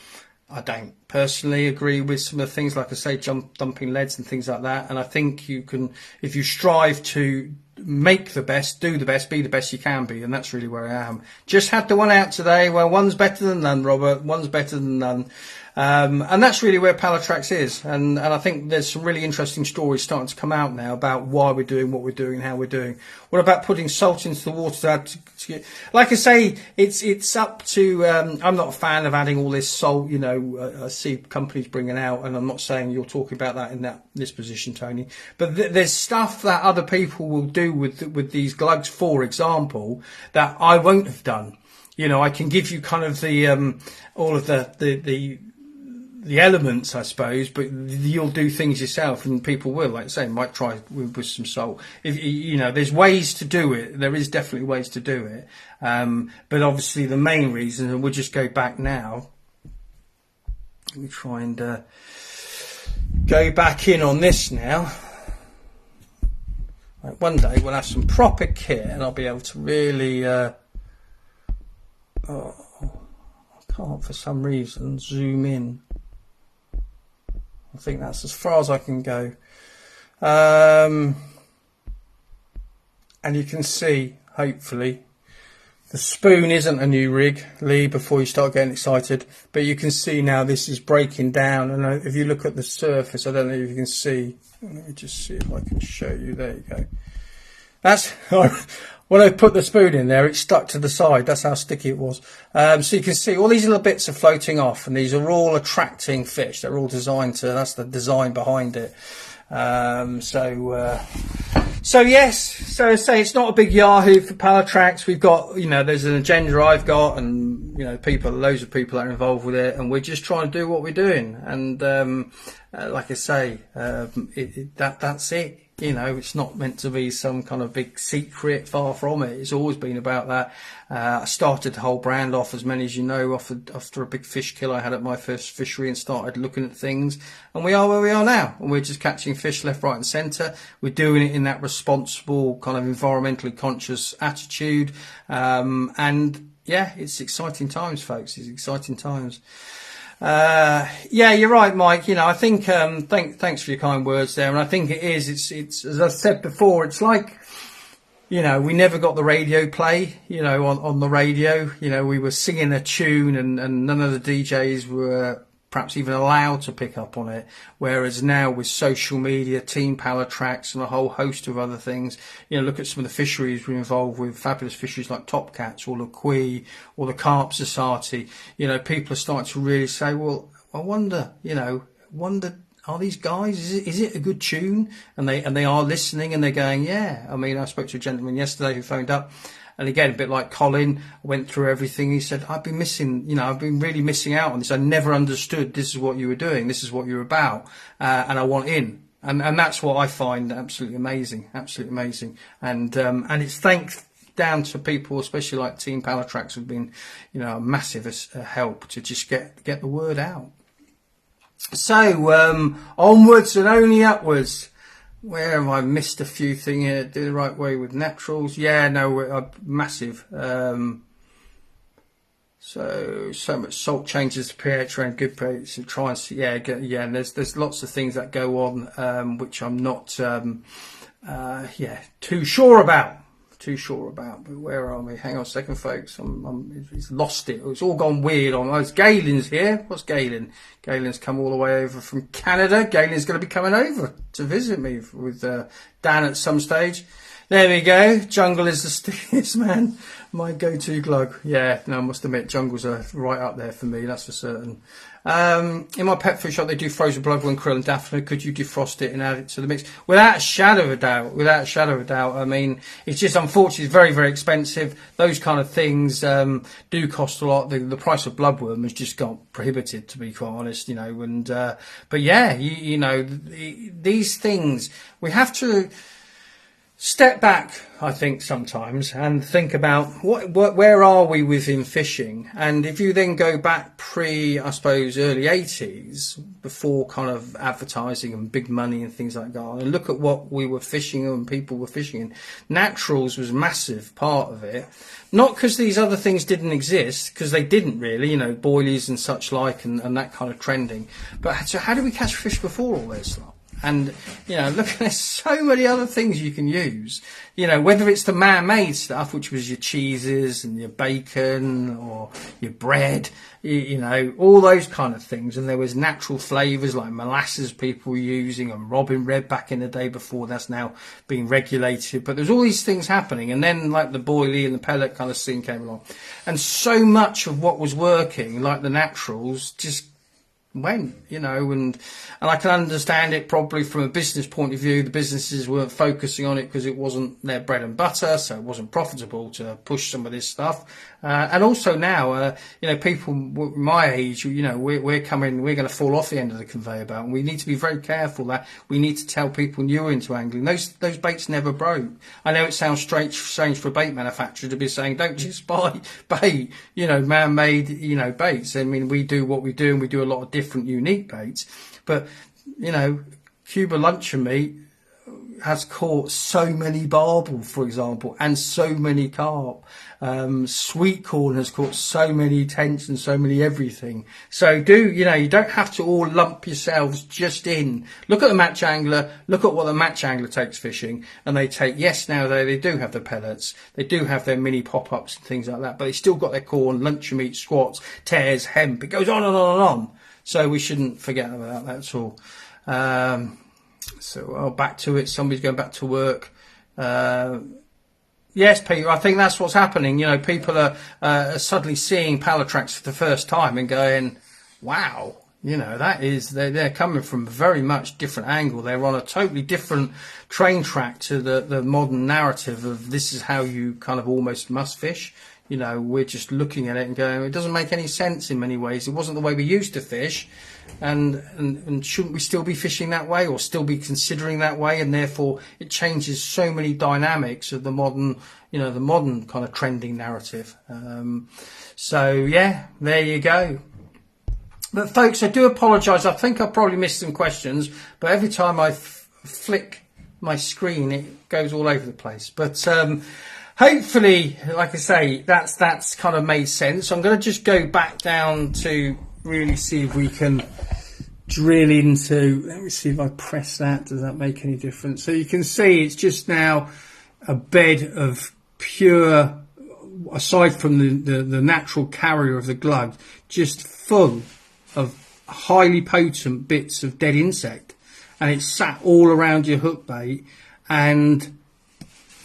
I don't personally agree with some of the things, like I say, dumping leads and things like that. And I think you can, if you strive to make the best, do the best, be the best you can be, and that's really where I am. Just had the one out today where one's better than none, Robert. One's better than none. And that's really where Pallatrax is. And I think there's some really interesting stories starting to come out now about why we're doing what we're doing and how we're doing. What about putting salt into the water to get, like I say, it's up to, I'm not a fan of adding all this salt, I see companies bringing out, and I'm not saying you're talking about that in this position, Tony, but there's stuff that other people will do with these glugs, for example, that I won't have done. I can give you kind of the, all of the elements, I suppose, but you'll do things yourself, and people will, like I say, might try with some salt. If there's ways to do it. There is definitely ways to do it. But obviously the main reason, and we'll just go back now. Let me try and go back in on this now. Like one day we'll have some proper kit, and I'll be able to really. I can't for some reason zoom in. I think that's as far as I can go. And you can see, hopefully, the spoon isn't a new rig, Lee, before you start getting excited. But you can see now this is breaking down. And if you look at the surface, I don't know if you can see. Let me just see if I can show you. There you go. That's... When I put the spoon in there, it stuck to the side. That's how sticky it was. So you can see all these little bits are floating off, and these are all attracting fish. They're all designed to, that's the design behind it. So yes, so say it's not a big Yahoo for Pallatrax. We've got, there's an agenda I've got, and, loads of people are involved with it, and we're just trying to do what we're doing. And, like I say, that's it. It's not meant to be some kind of big secret, far from it. It's always been about that. I started the whole brand off, as many as you know, after a big fish kill I had at my first fishery, and started looking at things. And we are where we are now. And we're just catching fish left, right and centre. We're doing it in that responsible, kind of environmentally conscious attitude. And yeah, it's exciting times, folks. It's exciting times. Yeah, you're right, Mike. I think, thanks for your kind words there. And I think it is, it's, as I said before, it's like, we never got the radio play, on the radio. We were singing a tune, and none of the DJs were perhaps even allowed to pick up on it. Whereas now with social media, Team Pallatrax and a whole host of other things, look at some of the fisheries we're involved with, fabulous fisheries like Top Cats or the Quay or the Carp Society. People are starting to really say, well, I wonder, are these guys, is it a good tune? And they are listening, and they're going, yeah. I mean, I spoke to a gentleman yesterday who phoned up, And again, a bit like Colin, I went through everything. He said, I've been missing, I've been really missing out on this. I never understood this is what you were doing. This is what you're about. And I want in. And that's what I find absolutely amazing. Absolutely amazing. And it's thanks down to people, especially like Team Pallatrax, have been, a massive help to just get the word out. So, onwards and only upwards. Where have I missed a few things here? Do the right way with naturals. Yeah, no, massive. So much salt changes the pH around good pH. So try and see, and there's lots of things that go on, which I'm not, too sure about. But where are we? Hang on a second, folks. He's lost it. It's all gone weird on. Oh, it's Galen's here. What's Galen? Galen's come all the way over from Canada. Galen's going to be coming over to visit me with Dan at some stage. There we go. Jungle is the stickiest, man. My go-to glug. Yeah, no, I must admit, jungles are right up there for me, that's for certain. In my pet food shop, they do frozen bloodworm, krill and daphne. Could you defrost it and add it to the mix? Without a shadow of a doubt. I mean, it's just unfortunately it's very, very expensive. Those kind of things do cost a lot. The price of bloodworm has just got prohibited, to be quite honest, but yeah, these things, we have to step back, I think, sometimes and think about where are we within fishing. And if you then go back early 80s, before kind of advertising and big money and things like that, and look at what we were fishing and people were fishing in, naturals was a massive part of it. Not because these other things didn't exist, because they didn't really, boilies and such like and that kind of trending. But so how do we catch fish before all this stuff? And, look, there's so many other things you can use, whether it's the man-made stuff, which was your cheeses and your bacon or your bread, all those kind of things. And there was natural flavours like molasses people were using and robin red back in the day before that's now being regulated. But there's all these things happening. And then like the boilie and the pellet kind of scene came along. And so much of what was working, like the naturals, just went, and I can understand it probably from a business point of view. The businesses weren't focusing on it because it wasn't their bread and butter, so it wasn't profitable to push some of this stuff. And also now, people my age, we're going to fall off the end of the conveyor belt, and we need to be very careful that we need to tell people newer into angling those baits never broke. I know it sounds strange for a bait manufacturer to be saying don't just buy bait, man-made, baits. I mean, we do what we do, and we do a lot of different unique baits, but Cuba luncheon meat has caught so many barbel, for example, and so many carp. Sweet corn has caught so many tench and so many everything. So you don't have to all lump yourselves just in. Look at the match angler, look at what the match angler takes fishing, and they take, yes, now they do have the pellets, they do have their mini pop-ups and things like that, but they still got their corn, luncheon meat, squats, tears, hemp, it goes on and on and on. So we shouldn't forget about that at all. So back to it. Somebody's going back to work. Yes, Peter, I think that's what's happening. People are suddenly seeing Pallatrax for the first time and going, wow, that is, they're coming from a very much different angle. They're on a totally different train track to the modern narrative of this is how you kind of almost must fish. We're just looking at it and going, it doesn't make any sense in many ways. It wasn't the way we used to fish. And shouldn't we still be fishing that way or still be considering that way? And therefore it changes so many dynamics of the modern, the modern kind of trending narrative. So yeah, there you go. But folks, I do apologise. I think I probably missed some questions, but every time I flick my screen, it goes all over the place. But, hopefully, like I say, that's kind of made sense. I'm going to just go back down to really see if we can drill into. Let me see if I press that. Does that make any difference? So you can see it's just now a bed of pure, aside from the natural carrier of the glug, just full of highly potent bits of dead insect, and it's sat all around your hook bait, and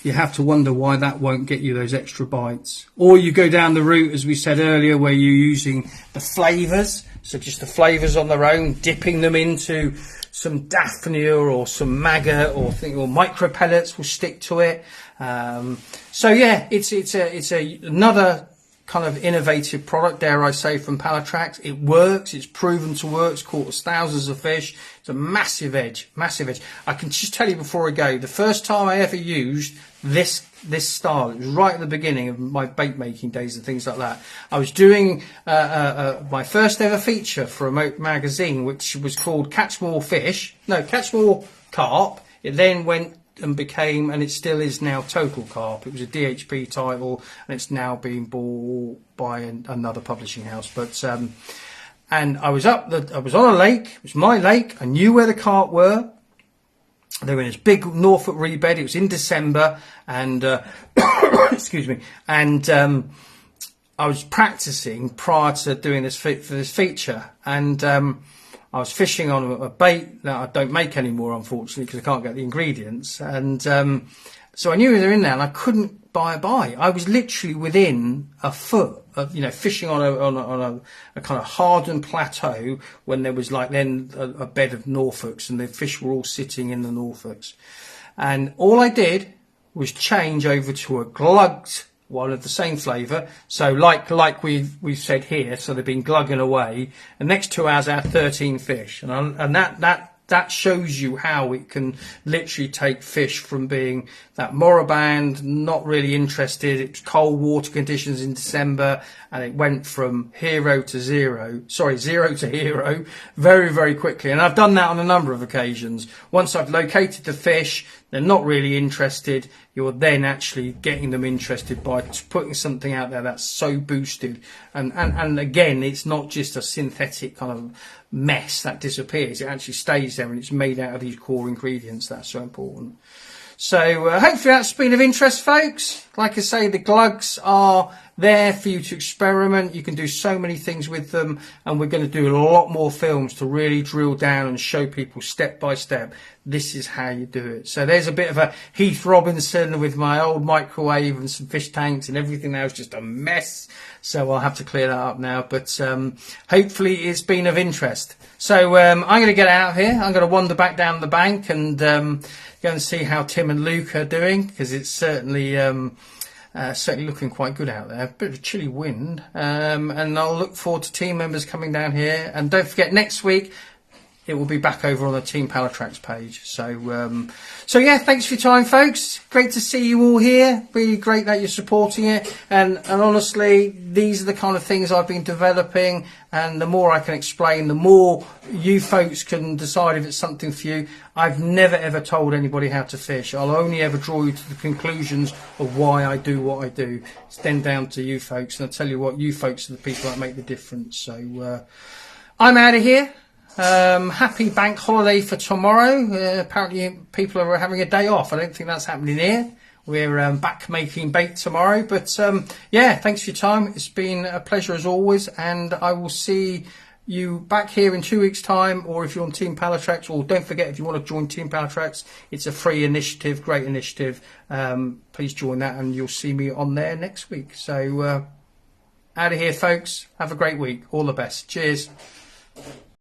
you have to wonder why that won't get you those extra bites. Or you go down the route, as we said earlier, where you're using the flavours, so just the flavours on their own, dipping them into some Daphnia or some maggot or micro pellets will stick to it. So yeah, it's another kind of innovative product, dare I say, from Pallatrax. It works. It's proven to work. It's caught us thousands of fish. It's a massive edge, massive edge. I can just tell you before I go, the first time I ever used this style, it was right at the beginning of my bait making days and things like that. I was doing my first ever feature for a magazine, which was called Catch More Carp. It then went and became, and it still is now, Total Carp. It was a DHP title, and it's now being bought by another publishing house. But and I was on a lake. It was my lake. I knew where the carp were. They were in this big Norfolk reed-bed. It was in December, and excuse me. And I was practicing prior to doing this for this feature, and I was fishing on a bait that I don't make anymore, unfortunately, because I can't get the ingredients. And so I knew they were in there, and I couldn't buy a bite. I was literally within a foot of, fishing on a kind of hardened plateau when there was like then a bed of Norfolks, and the fish were all sitting in the Norfolks. And all I did was change over to a glugged one of the same flavour, so like we've said here, so they've been glugging away. The next 2 hours I had 13 fish, and that shows you how it can literally take fish from being that moribund, not really interested. It was cold water conditions in December, and it went from zero to hero very, very quickly. And I've done that on a number of occasions. Once I've located the fish, they're not really interested. You're then actually getting them interested by putting something out there that's so boosted. And again, it's not just a synthetic kind of mess that disappears. It actually stays there, and it's made out of these core ingredients. That's so important. So hopefully that's been of interest, folks. Like I say, the glugs are there for you to experiment. You can do so many things with them, and we're going to do a lot more films to really drill down and show people step by step, this is how you do it. So there's a bit of a Heath Robinson with my old microwave and some fish tanks, and everything now is just a mess. So I'll have to clear that up now, but hopefully it's been of interest. So I'm going to get out of here. I'm going to wander back down the bank and go and see how Tim and Luke are doing, because it's certainly looking quite good out there. A bit of a chilly wind, and I'll look forward to team members coming down here. And don't forget, next week it will be back over on the Team Pallatrax page. So yeah, thanks for your time, folks. Great to see you all here. Really great that you're supporting it. And honestly, these are the kind of things I've been developing. And the more I can explain, the more you folks can decide if it's something for you. I've never ever told anybody how to fish. I'll only ever draw you to the conclusions of why I do what I do. It's then down to you folks. And I tell you what, you folks are the people that make the difference. So I'm out of here. Happy bank holiday for tomorrow. Apparently people are having a day off. I don't think that's happening here. We're back making bait tomorrow. But yeah, thanks for your time. It's been a pleasure as always, and I will see you back here in 2 weeks' time, or if you're on Team Pallatrax. Or don't forget, if you want to join Team Pallatrax, it's a free initiative, great initiative. Please join that, and you'll see me on there next week. So out of here, folks. Have a great week. All the best. Cheers.